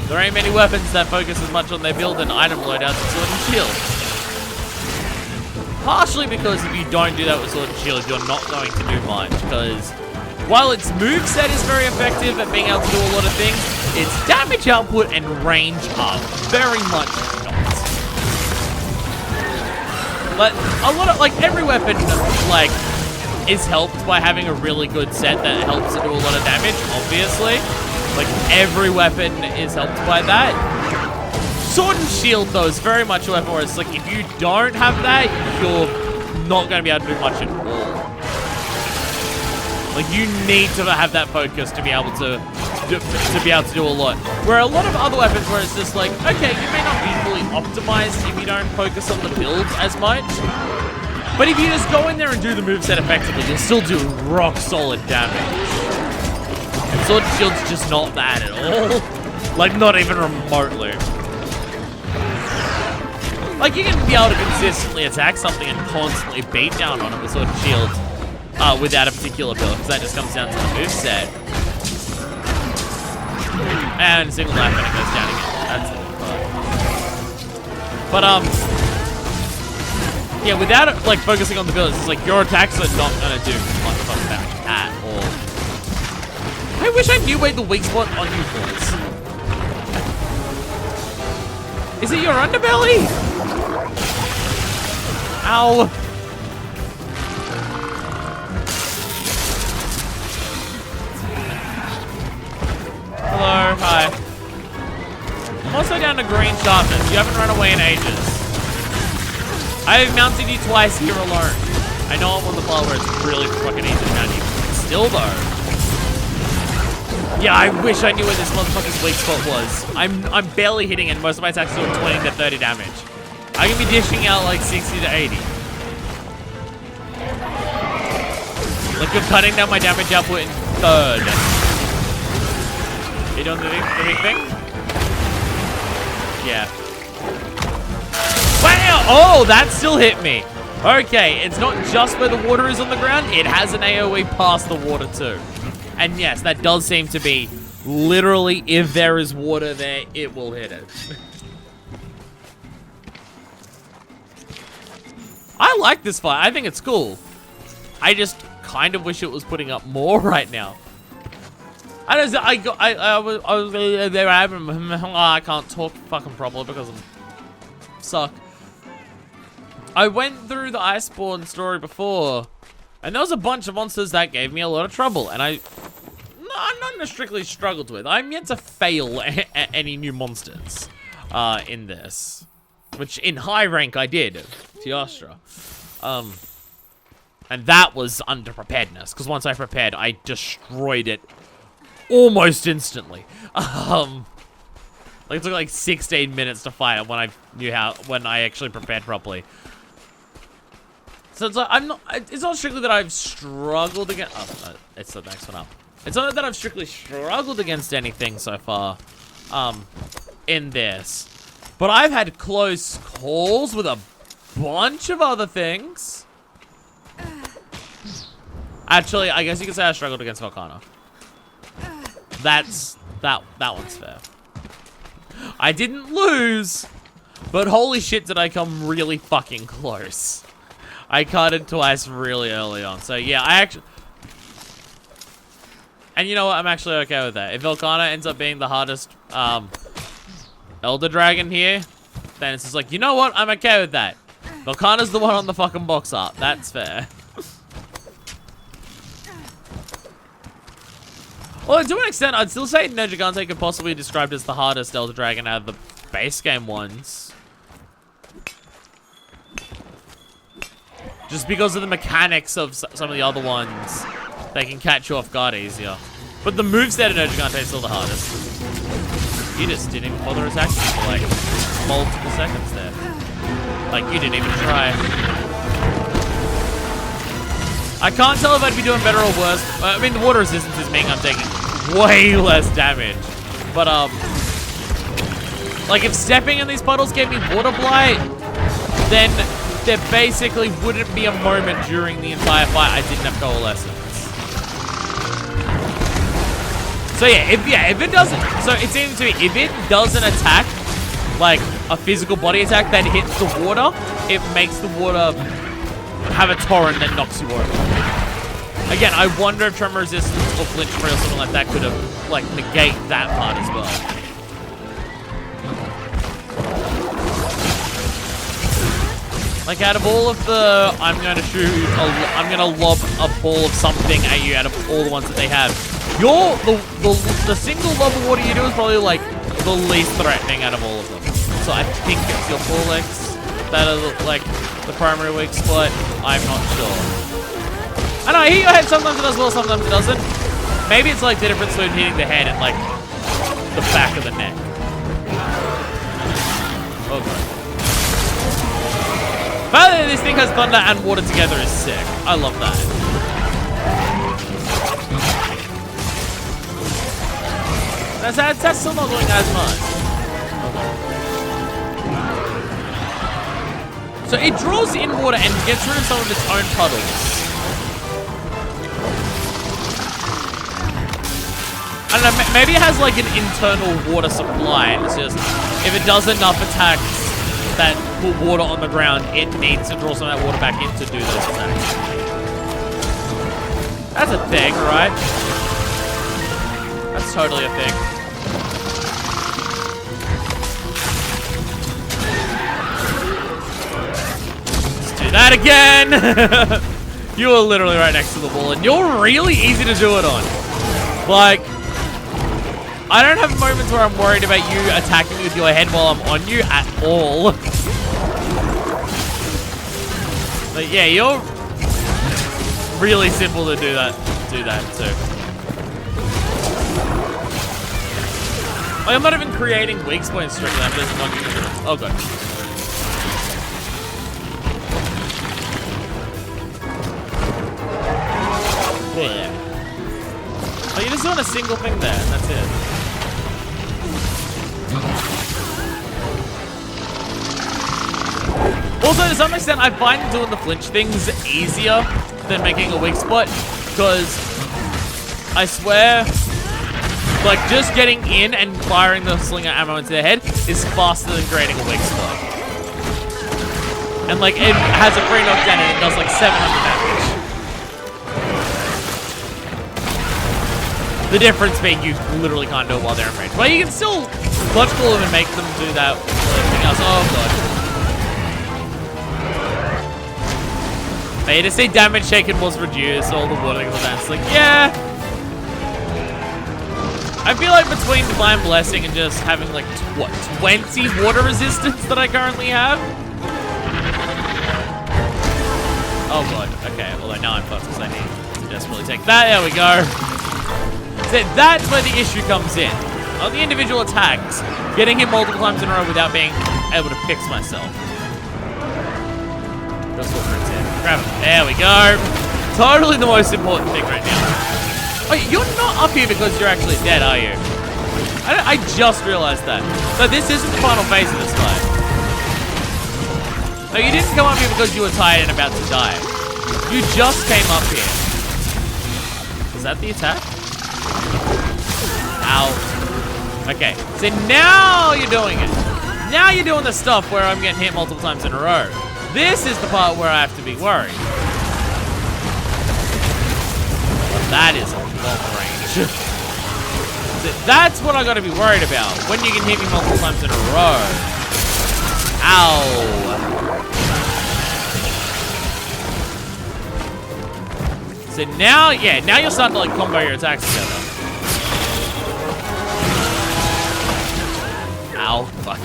There ain't many weapons that focus as much on their build and item loadouts as Sword and Shield. Partially because if you don't do that with Sword and Shield, you're not going to do much, because while its moveset is very effective at being able to do a lot of things, its damage output and range are very much not. But a lot of, like, every weapon, like, is helped by having a really good set that helps to do a lot of damage, obviously. Like, every weapon is helped by that. Sword and Shield, though, is very much a weapon where it's like, if you don't have that, you're not going to be able to do much at all. Like, you need to have that focus to be able to do a lot. Where a lot of other weapons where it's just like, okay, you may not be fully optimized if you don't focus on the build as much. But if you just go in there and do the moveset effectively, you'll still do rock solid damage. And Sword and Shield's just not that at all. Like, not even remotely. Like, you can be able to consistently attack something and constantly beat down on it with Sword and Shield. Without a particular build, because that just comes down to the moveset. And single life and it goes down again. That's it. But, yeah, without, like, focusing on the build, it's just like, your attacks are not going to do much fucking damage at I wish I knew where the weak spot on you was. Is it your underbelly? Ow. Hello, hi. I'm also down to green sharpness. You haven't run away in ages. I have mounted you twice here alone. I know I'm on the part where it's really fucking easy to mount you. Still though. Yeah, I wish I knew where this motherfucker's weak spot was. I'm barely hitting it. Most of my attacks are doing 20 to 30 damage. I can be dishing out like 60 to 80. Look, I'm cutting down my damage output in third. You doing the big thing? Yeah. Wow! Oh, that still hit me. Okay, it's not just where the water is on the ground. It has an AoE past the water too. And yes, that does seem to be literally, if there is water there, it will hit it. I like this fight. I think it's cool. I just kind of wish it was putting up more right now. I can't talk fucking properly because I'm suck. I went through the Iceborne story before, and there was a bunch of monsters that gave me a lot of trouble, and I'm not strictly struggled with. I'm yet to fail at any new monsters in this, which in high rank I did, Tiastra. And that was under preparedness, because once I prepared, I destroyed it almost instantly. Like it took like 16 minutes to fight it when I actually prepared properly. So it's like it's not strictly that I've struggled against. Oh, no, it's the next one up. It's not that I've strictly struggled against anything so far, in this, but I've had close calls with a bunch of other things. Actually, I guess you could say I struggled against Volcano. That one's fair. I didn't lose, but holy shit did I come really fucking close. I carded twice really early on. So yeah, and you know what, I'm actually okay with that. If Volcano ends up being the hardest Elder Dragon here, then it's just like, you know what, I'm okay with that. Volcano's the one on the fucking box art. That's fair. Well, to an extent, I'd still say No Gigante could possibly be described as the hardest Elder Dragon out of the base game ones. Just because of the mechanics of some of the other ones, they can catch you off guard easier. But the moveset of No Gigante is still the hardest. You just didn't even bother attacking for like multiple seconds there. Like, you didn't even try. I can't tell if I'd be doing better or worse. I mean, the water resistance is meaning I'm taking way less damage. But, like, if stepping in these puddles gave me water blight, then there basically wouldn't be a moment during the entire fight I didn't have coalescence. So yeah, if it doesn't, so it seems to me, if it doesn't attack, like, a physical body attack that hits the water, it makes the water have a torrent that knocks you over. Again, I wonder if tremor resistance or flinch free or something like that could have, like, negate that part as well. Like, out of all of the, I'm going to lob a ball of something at you out of all the ones that they have, the single lob of water you do is probably, like, the least threatening out of all of them. So I think it's your forelegs that are, like, the primary weak spot. I'm not sure. I know, hit your head, sometimes it does well, sometimes it doesn't. Maybe it's like the difference between hitting the head and, like, the back of the neck. Okay. But this thing has thunder and water together is sick. I love that. That's still not doing as much. So it draws in water and gets rid of some of its own puddles. I don't know, maybe it has like an internal water supply. It's just, if it does enough attacks that put water on the ground, it needs to draw some of that water back in to do those attacks. That's a thing, right? That's totally a thing. Let's do that again. You are literally right next to the wall, and you're really easy to do it on. Like, I don't have moments where I'm worried about you attacking me with your head while I'm on you at all. But yeah, you're really simple to do that too. Like, I'm not even creating weak points strictly. I'm just not using it. Oh god. Yeah. Oh, you're just doing a single thing there, and that's it. Also, to some extent, I find doing the flinch things easier than making a weak spot, because I swear, like, just getting in and firing the slinger ammo into their head is faster than creating a weak spot. And, like, it has a free knockdown and it does, like, 700 damage. The difference being you literally can't do it while they're in range. But you can still clutch pull them and make them do that with everything else. Oh, god. But you just see damage taken was reduced, all the water goes down. It's like, yeah. I feel like between Divine Blessing and just having like, what, 20 water resistance that I currently have? Oh god, okay, although now I'm fucked because I need to desperately take that. There we go. So that's where the issue comes in. On the individual attacks, getting hit multiple times in a row without being able to fix myself. Just look for it. Grab it. There we go. Totally the most important thing right now. Oh, you're not up here because you're actually dead, are you? I just realized that. So this isn't the final phase of this fight. No, you didn't come up here because you were tired and about to die. You just came up here. Is that the attack? Ow. Okay, so now you're doing it. Now you're doing the stuff where I'm getting hit multiple times in a row. This is the part where I have to be worried. But that is a long range. That's what I gotta be worried about. When you can hit me multiple times in a row. Ow. So now, yeah, now you're starting to like combo your attacks together. Ow, fuck.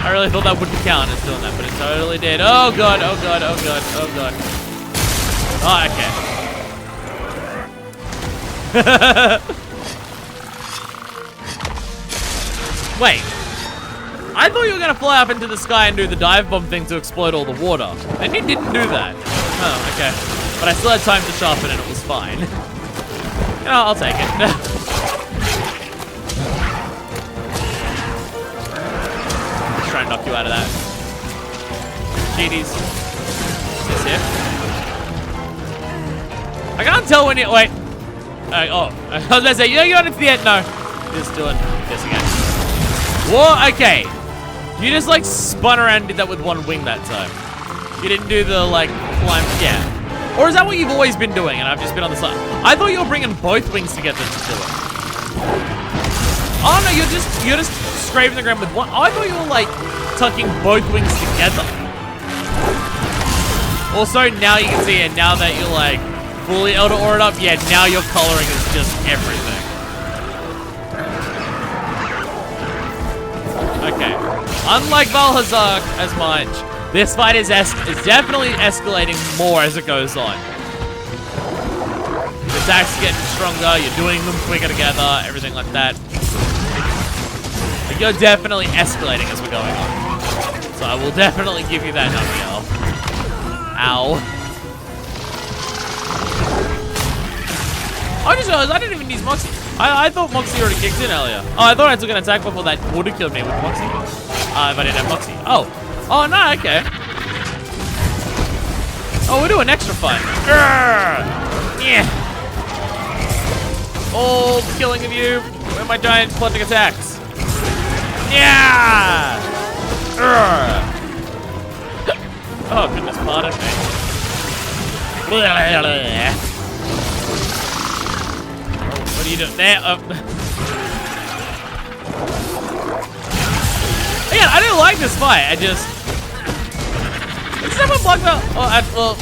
I really thought that wouldn't count as doing that, but it totally did. Oh god, oh god, oh god, oh god. Oh, okay. Wait. I thought you were gonna fly up into the sky and do the dive bomb thing to explode all the water. And you didn't do that. Oh, okay. But I still had time to sharpen and it was fine. You know, I'll take it. Try and knock you out of that. GDs. Is this here? I can't tell when you... Wait. Oh. I was about to say, you got it to the end. No. Just doing this again. Whoa, okay. You just, like, spun around and did that with one wing that time. You didn't do the, like, climb... Yeah. Or is that what you've always been doing and I've just been on the side? I thought you were bringing both wings together to do it. Oh, no, you're just scraping the ground with one. Oh, I thought you were like tucking both wings together. Also, now you can see it. Now that you're like fully able to aura it up, yeah, now your coloring is just everything. Okay. Unlike Valhazak as much, this fight is definitely escalating more as it goes on. The attacks are getting stronger. You're doing them quicker together. Everything like that. You're definitely escalating as we're going on. So I will definitely give you that, Namielle. Ow. I just realized I didn't even use Moxie. I thought Moxie already kicked in earlier. Oh, I thought I took an attack before that would have killed me with Moxie. If I didn't have Moxie. Oh. Oh, no, okay. Oh, we'll do an extra fight. Yeah. All killing of you with my giant plunging attacks. Yeah! Oh, goodness, pardon me. Oh, What are you doing there? Again, I didn't like this fight. I just... Did someone block the... well...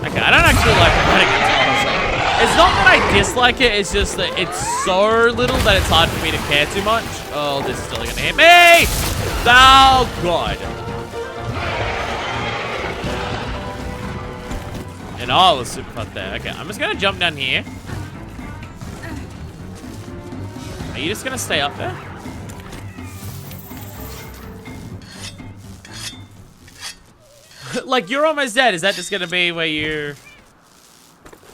Okay, I don't actually like fighting against Balhazar. It's not that I dislike it, it's just that it's so little that it's hard for me to care too much. Oh, this is still gonna hit me! Oh, God. And oh, it was super fun there. Okay, I'm just gonna jump down here. Are you just gonna stay up there? Like, you're almost dead. Is that just gonna be where you...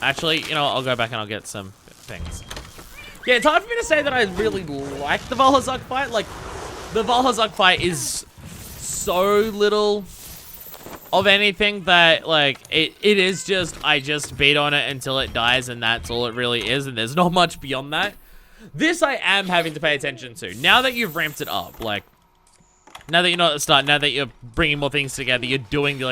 Actually, you know what? I'll go back and I'll get some things. Yeah, it's hard for me to say that I really like the Balhazar fight. Like, the Balhazar fight is so little of anything that, like, it is just, I just beat on it until it dies, and that's all it really is, and there's not much beyond that. This I am having to pay attention to. Now that you've ramped it up, like, now that you're not at the start, now that you're bringing more things together, you're doing the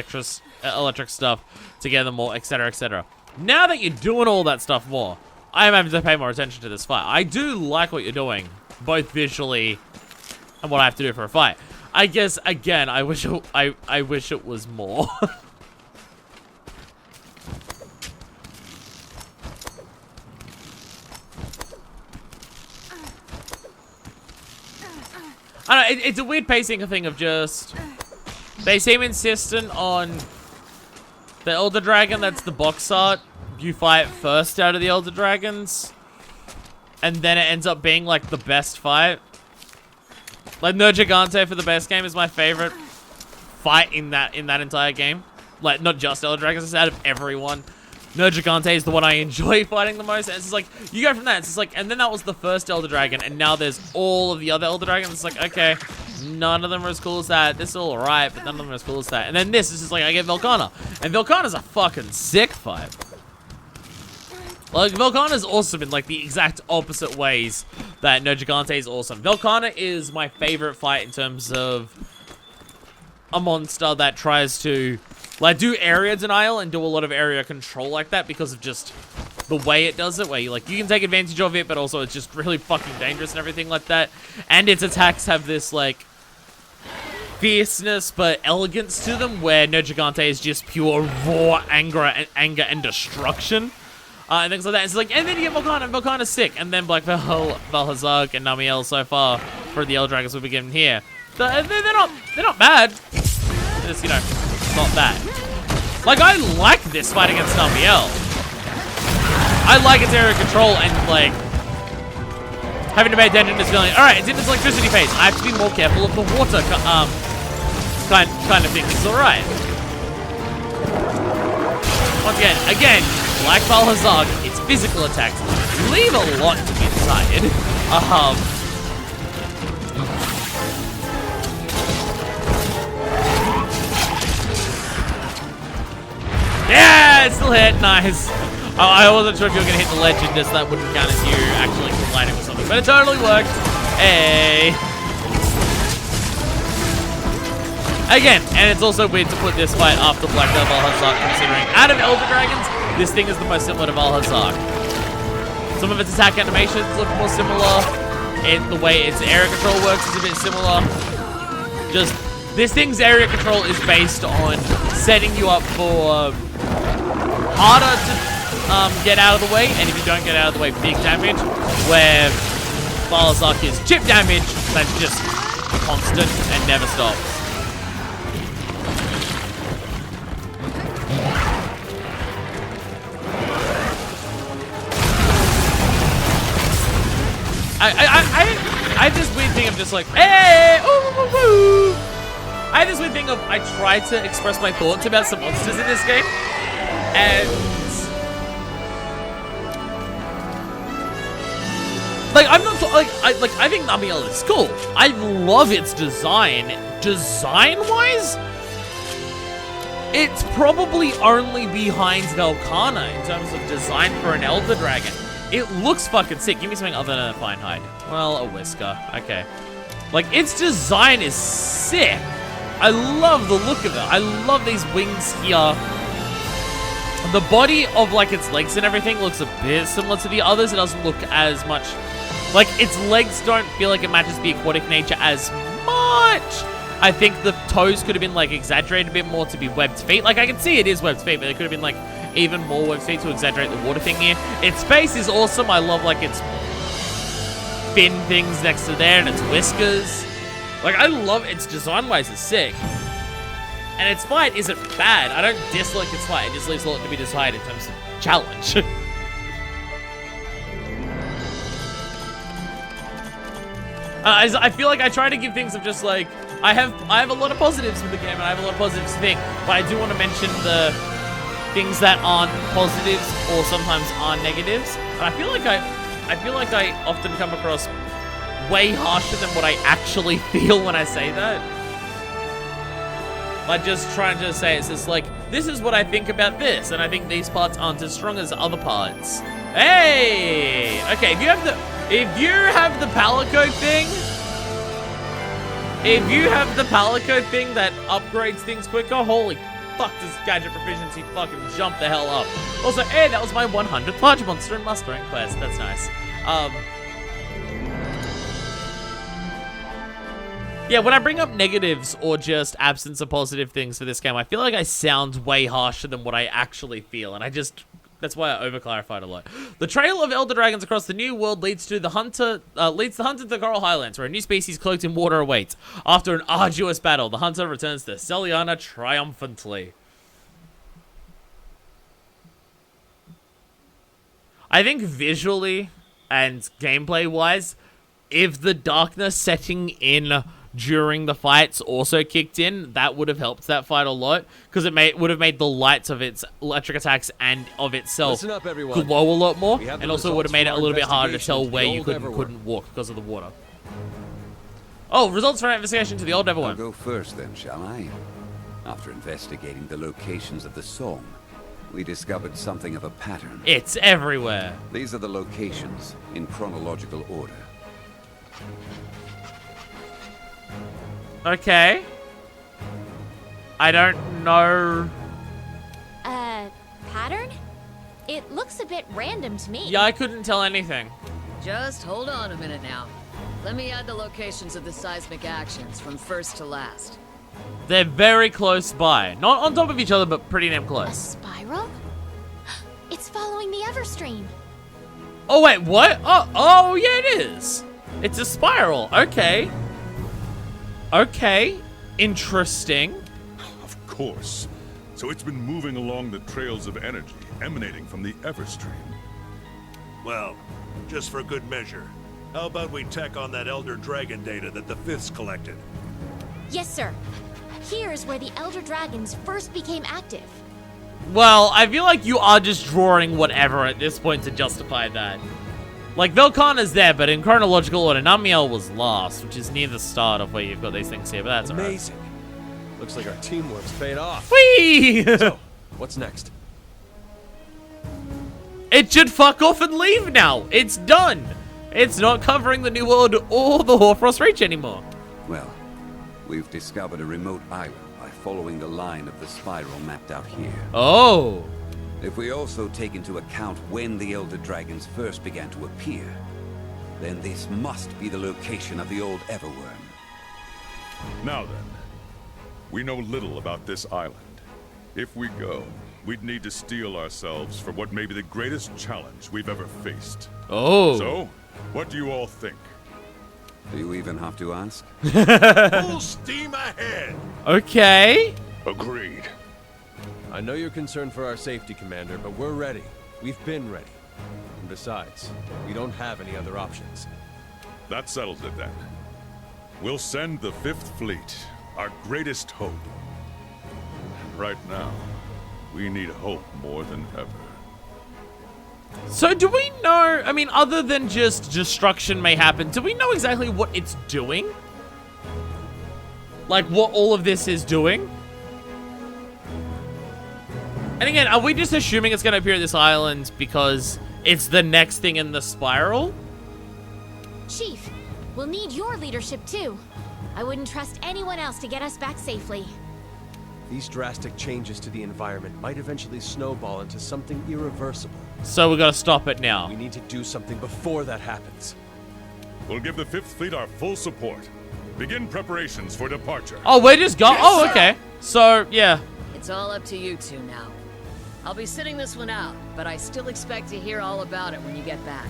electric stuff together more, etc., etc. Now that you're doing all that stuff more, I am having to pay more attention to this fight. I do like what you're doing, both visually and what I have to do for a fight. I guess, again, I wish it was more. I don't know, it's a weird pacing thing of just... They seem insistent on the Elder Dragon, that's the box art. You fight first out of the Elder Dragons. And then it ends up being, like, the best fight. Like, No Gigante for the best game is my favorite fight in that entire game. Like, not just Elder Dragons, it's out of everyone. No Gigante is the one I enjoy fighting the most. And it's just like, you go from that, it's just like, and then that was the first Elder Dragon, and now there's all of the other Elder Dragons. It's like, okay, none of them are as cool as that. This is all alright, but none of them are as cool as that. And then this is just like, I get Velkhana. And Velkhana's a fucking sick fight. Like, Velkhana's awesome in, like, the exact opposite ways that No Gigante is awesome. Velkhana is my favorite fight in terms of a monster that tries to, like, do area denial and do a lot of area control like that because of just the way it does it, where you, like, you can take advantage of it, but also it's just really fucking dangerous and everything like that. And its attacks have this, like, fierceness but elegance to them, where No Gigante is just pure raw anger and destruction. And things like that. It's like, and then you get Velkhana, and Velkhana's sick. And then Black Balhazar and Namielle so far for the Elder Dragons we've been given here. They're not bad. They're just, you know, not that. Like, I like this fight against Namielle. I like its area control and, like, having to pay attention to this feeling. Alright, it's in its electricity phase. I have to be more careful of the water kind of thing. It's alright. Once again, like Balhazar, its physical attacks leave a lot to be desired. Yeah, it still hit. Nice. I wasn't sure if you were going to hit the ledge and just that wouldn't count as you actually colliding with something, but it totally worked. Hey. Again, and it's also weird to put this fight after Black Balhazar, considering out of Elder Dragons, this thing is the most similar to Balhazar. Some of its attack animations look more similar. The way its area control works is a bit similar. Just, this thing's area control is based on setting you up for harder to get out of the way, and if you don't get out of the way, big damage, where Balhazar is chip damage that's just constant and never stops. I have this weird thing of just like, hey, ooh, ooh, ooh. I have this weird thing of, I try to express my thoughts about some monsters in this game, and like, I'm not, I think Namielle is cool. I love its design. Design-wise, it's probably only behind Velkhana in terms of design for an Elder Dragon. It looks fucking sick. Give me something other than a fine hide. Well, a whisker. Okay. Like, its design is sick. I love the look of it. I love these wings here. The body of, like, its legs and everything looks a bit similar to the others. It doesn't look as much... Like, its legs don't feel like it matches the aquatic nature as much. I think the toes could have been, like, exaggerated a bit more to be webbed feet. Like, I can see it is webbed feet, but it could have been, like, even more webbed feet to exaggerate the water thing here. Its face is awesome. I love, like, its fin things next to there and its whiskers. Like, I love its design-wise. It's sick. And its fight isn't bad. I don't dislike its fight. It just leaves a lot to be desired in terms of challenge. I feel like I try to give things of just like, I have a lot of positives with the game and I have a lot of positives to think, but I do want to mention the things that aren't positives or sometimes are negatives. And I feel like I often come across way harsher than what I actually feel when I say that. Like, just trying to say, it's just like, this is what I think about this, and I think these parts aren't as strong as other parts. Hey! Okay, if you have the Palico thing that upgrades things quicker, holy fuck, does gadget proficiency fucking jump the hell up. Also, hey, that was my 100th large monster in mustering quest. That's nice. Yeah, when I bring up negatives or just absence of positive things for this game, I feel like I sound way harsher than what I actually feel, and that's why I overclarified a lot. The trail of elder dragons across the new world leads the hunter to the Coral Highlands, where a new species cloaked in water awaits. After an arduous battle, the hunter returns to Celiana triumphantly. I think visually and gameplay-wise, if the darkness setting in during the fights also kicked in, that would have helped that fight a lot, because it would have made the lights of its electric attacks and of itself glow a lot more, and also would have made it a little bit harder to tell where you couldn't walk because of the water. Oh, results from our investigation to the old Everworm. I'll go first then, shall I? After investigating the locations of the song, we discovered something of a pattern. It's everywhere. These are the locations in chronological order. Okay. I don't know. Pattern? It looks a bit random to me. Yeah, I couldn't tell anything. Just hold on a minute now. Let me add the locations of the seismic actions from first to last. They're very close by. Not on top of each other, but pretty damn A close. spiral? It's following the Everstream. Oh, wait, what? Oh, yeah, it is. It's a spiral. Okay. Okay. Interesting. Of course. So it's been moving along the trails of energy emanating from the Everstream. Well, just for good measure, how about we tack on that Elder Dragon data that the Fifths collected? Yes, sir. Here's where the Elder Dragons first became active. Well, I feel like you are just drawing whatever at this point to justify that. Like, Velkhana's there, but in chronological order, Namielle was last, which is near the start of where you've got these things here, but that's amazing. Looks like our teamwork's paid off. Whee! So, what's next? It should fuck off and leave now. It's done. It's not covering the New World or the Hoarfrost Reach anymore. Well, we've discovered a remote island by following the line of the spiral mapped out here. Oh. If we also take into account when the Elder Dragons first began to appear, then this must be the location of the old Everworm. Now then, we know little about this island. If we go, we'd need to steel ourselves for what may be the greatest challenge we've ever faced. Oh. So, what do you all think? Do you even have to ask? Full steam ahead! Okay. Agreed. I know you're concerned for our safety, Commander, but we're ready. We've been ready. And besides, we don't have any other options. That settles it then. We'll send the Fifth Fleet, our greatest hope. And right now, we need hope more than ever. So do we know, I mean, other than just destruction may happen, do we know exactly what it's doing? Like, what all of this is doing? And again, are we just assuming it's going to appear at this island because it's the next thing in the spiral? Chief, we'll need your leadership too. I wouldn't trust anyone else to get us back safely. These drastic changes to the environment might eventually snowball into something irreversible. So we gotta stop it now. We need to do something before that happens. We'll give the 5th Fleet our full support. Begin preparations for departure. Oh, we're just going. Oh, okay. So, yeah. It's all up to you two now. I'll be sitting this one out, but I still expect to hear all about it when you get back.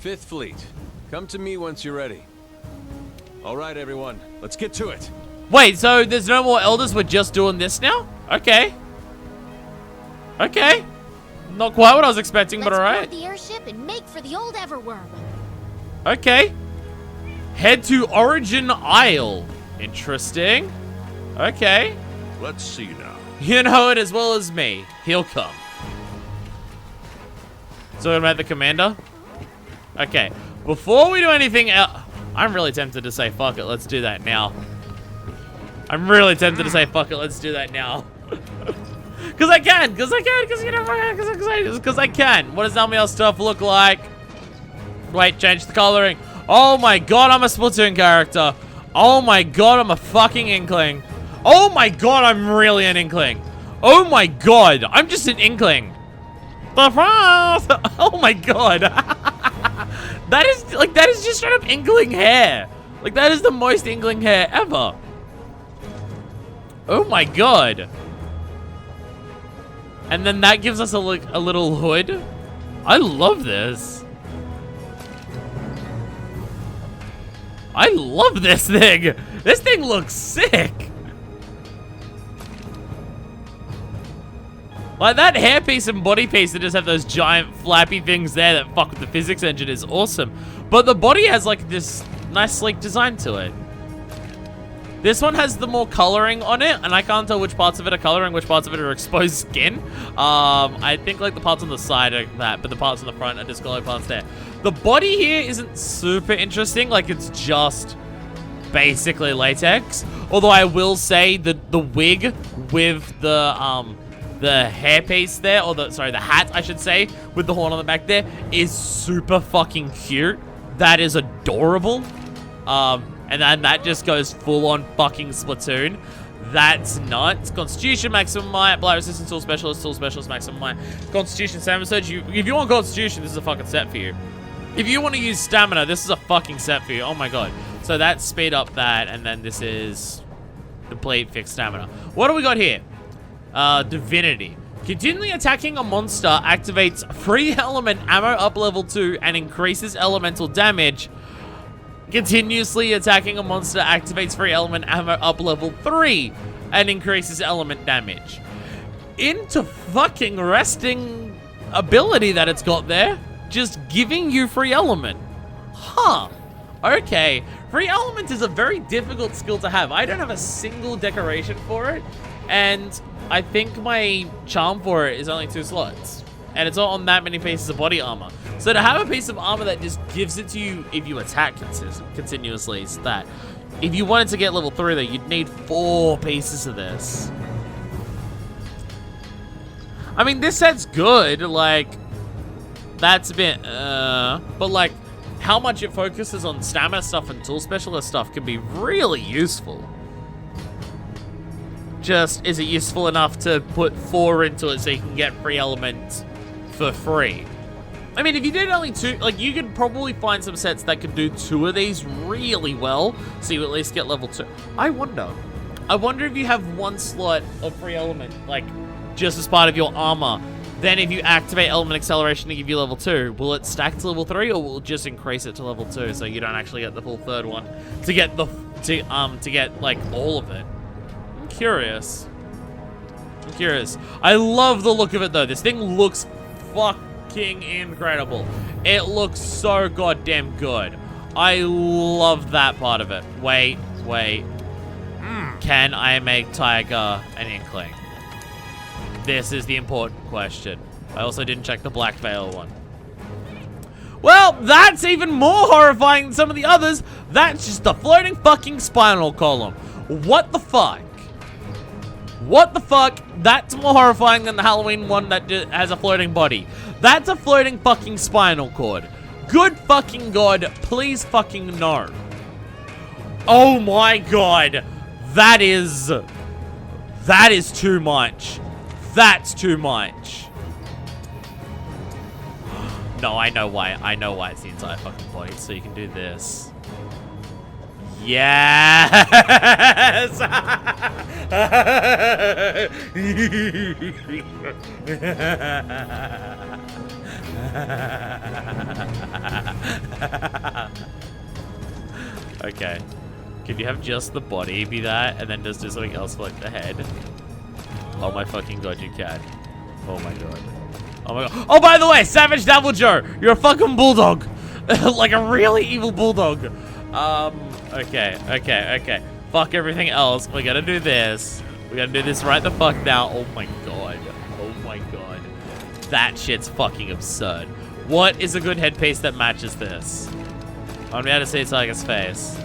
5th Fleet, come to me once you're ready. All right, everyone, let's get to it. Wait, so there's no more elders? We're just doing this now? Okay. Okay. Not quite what I was expecting, but Let's alright. board the airship and make for the old Everworm. Okay. Head to Origin Isle. Interesting. Okay. Let's see now. You know it as well as me. He'll come. So we're about the commander? Okay. Before we do anything else, I'm really tempted to say fuck it. Let's do that now. I'm really tempted to say fuck it. Let's do that now. Because I can. Because I can. Because you know, because I can. What does Namielle stuff look like? Wait, change the coloring. Oh my god, I'm a Splatoon character. Oh my god, I'm a fucking Inkling. Oh my god, I'm really an Inkling. Oh my god, I'm just an Inkling. Oh my god. That is just straight up Inkling hair. Like, that is the most Inkling hair ever. Oh my god. And then that gives us a little hood. I love this. I love this thing. This thing looks sick. Like, that hairpiece and body piece that just have those giant flappy things there that fuck with the physics engine is awesome. But the body has like this nice sleek design to it. This one has the more coloring on it, and I can't tell which parts of it are coloring, which parts of it are exposed skin. I think like the parts on the side are that, but the parts on the front are just colored parts there. The body here isn't super interesting, like it's just basically latex. Although I will say that the wig with the hairpiece there, or the hat I should say, with the horn on the back there, is super fucking cute. That is adorable. And then that just goes full on fucking Splatoon. That's nuts. Constitution, maximum might. Blight resistance, tool specialist, maximum might. Constitution, stamina surge. If you want Constitution, this is a fucking set for you. If you want to use stamina, this is a fucking set for you. Oh my god. So that's speed up that, and then this is complete fixed stamina. What do we got here? Divinity. Continually attacking a monster activates free element ammo up level 2 and increases elemental damage. Continuously attacking a monster activates free element ammo up level 3 and increases element damage. Into fucking resting ability that it's got there. Just giving you free element. Huh. Okay. Free element is a very difficult skill to have. I don't have a single decoration for it. And I think my charm for it is only 2 slots. And it's not on that many pieces of body armor. So to have a piece of armor that just gives it to you if you attack continuously is that. If you wanted to get level 3 though, you'd need 4 pieces of this. I mean, this set's good, like, that's a bit, but like, how much it focuses on stamina stuff and tool specialist stuff can be really useful. Just, is it useful enough to put 4 into it so you can get free elements for free? I mean, if you did only 2, like, you could probably find some sets that could do 2 of these really well, so you at least get level 2. I wonder if you have 1 slot of free element, like, just as part of your armor, then if you activate element acceleration to give you level 2, will it stack to level 3, or will it just increase it to level 2 so you don't actually get the full 3rd one to get the, to get, like, all of it? I'm curious. I love the look of it, though. This thing looks fucking incredible. It looks so goddamn good. I love that part of it. Wait. Can I make Tiger an Inkling? This is the important question. I also didn't check the Black Veil one. Well, that's even more horrifying than some of the others. That's just a floating fucking spinal column. What the fuck? What the fuck? That's more horrifying than the Halloween one that has a floating body. That's a floating fucking spinal cord. Good fucking god, please fucking no. Oh my god. That is That is too much. That's too much. No, I know why. I know why it's the entire fucking body. So you can do this. Yes! Okay. Could you have just the body be that and then just do something else for like the head? Oh my fucking god, you can. Oh my god. Oh my god. Oh, by the way, Savage Devil Joe, you're a fucking bulldog. Like a really evil bulldog. Okay. Fuck everything else. We gotta do this. We gotta do this right the fuck now. Oh my god. Oh my god. That shit's fucking absurd. What is a good headpiece that matches this? I'm gonna be able to see Tiger's face.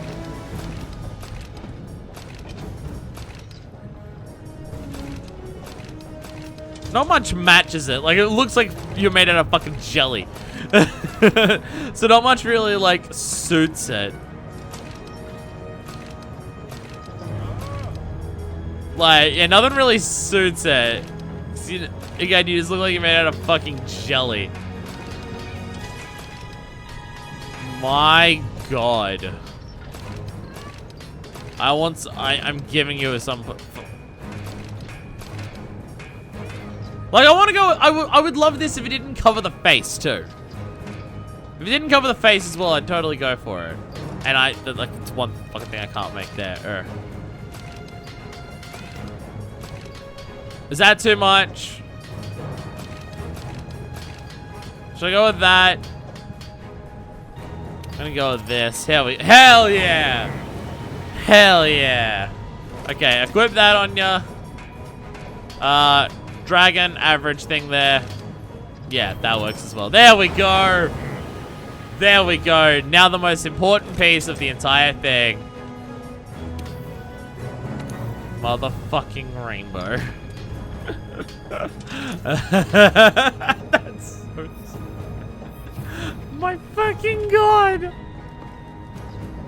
Not much matches it. Like, it looks like you're made out of fucking jelly. So not much really, like, suits it. Like, yeah, nothing really suits it. See, again, you just look like you're made out of fucking jelly. My god. I'm giving you some... Like, I want to go... I would love this if it didn't cover the face, too. If it didn't cover the face as well, I'd totally go for it. And like, it's one fucking thing I can't make there. Is that too much? Should I go with that? I'm gonna go with this. Hell yeah! Hell yeah! Okay, equip that on ya. Dragon, average thing there. Yeah, that works as well. There we go! There we go. Now the most important piece of the entire thing. Motherfucking rainbow. That's so... My fucking god!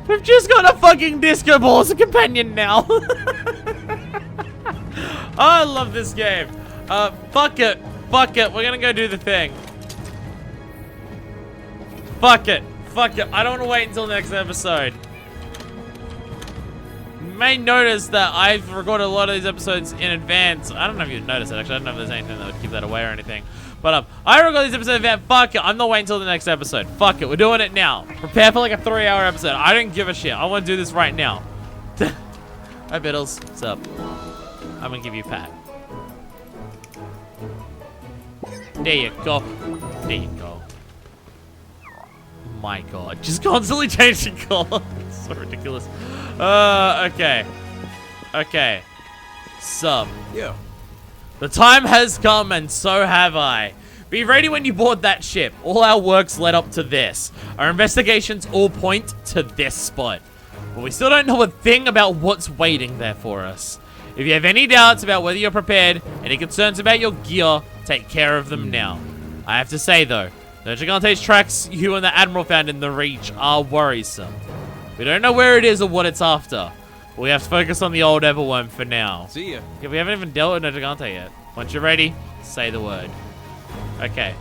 We've just got a fucking disco ball as a companion now. I love this game. Fuck it. Fuck it. We're gonna go do the thing. Fuck it. Fuck it. I don't want to wait until the next episode. You may notice that I've recorded a lot of these episodes in advance. I don't know if you've noticed it, actually. I don't know if there's anything that would give that away or anything. But I recorded these episodes in advance. Fuck it. I'm not waiting until the next episode. Fuck it. We're doing it now. Prepare for like a 3-hour episode. I don't give a shit. I want to do this right now. Hi, Biddles. What's up? I'm going to give you a pat. There you go. There you go. My god. Just constantly changing color. So ridiculous. Okay. Okay. Sup. Yeah. The time has come and so have I. Be ready when you board that ship. All our works led up to this. Our investigations all point to this spot. But we still don't know a thing about what's waiting there for us. If you have any doubts about whether you're prepared, any concerns about your gear, take care of them now. I have to say though, the Gigante's tracks you and the Admiral found in the Reach are worrisome. We don't know where it is or what it's after. But we have to focus on the old Everworm for now. See ya. Yeah, we haven't even dealt with the Gigante yet. Once you're ready, say the word. Okay.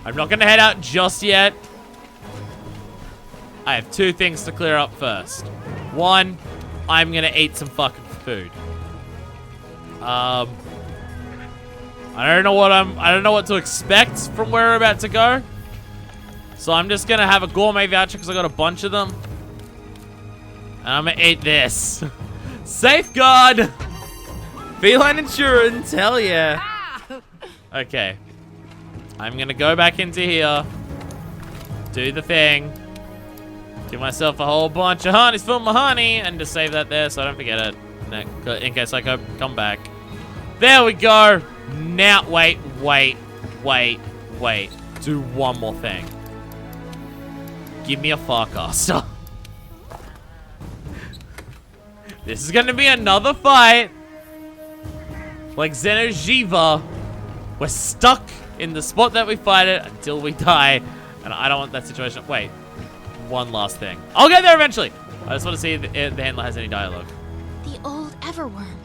I'm not gonna head out just yet. I have 2 things to clear up first. 1, I'm gonna eat some fucking food. I don't know what to expect from where we're about to go. So I'm just gonna have a gourmet voucher because I got a bunch of them. And I'm gonna eat this. Safeguard! Feline insurance, hell yeah. Okay. I'm gonna go back into here. Do the thing. Give myself a whole bunch of honeys for my honey. And just save that there so I don't forget it. In case I come back. There we go. Now, wait. Do one more thing. Give me a Farcaster. This is gonna be another fight. Like Xeno'jiiva. We're stuck in the spot that we fight it until we die. And I don't want that situation. Wait. One last thing. I'll get there eventually. I just want to see if the handler has any dialogue. The old Everworm.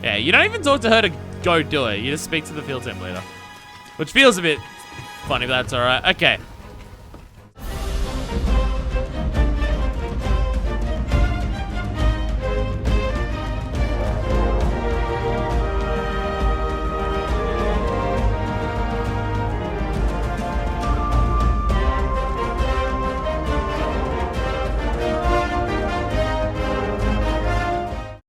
Yeah, you don't even talk to her to go do it. You just speak to the field team leader. Which feels a bit funny, but that's alright. Okay,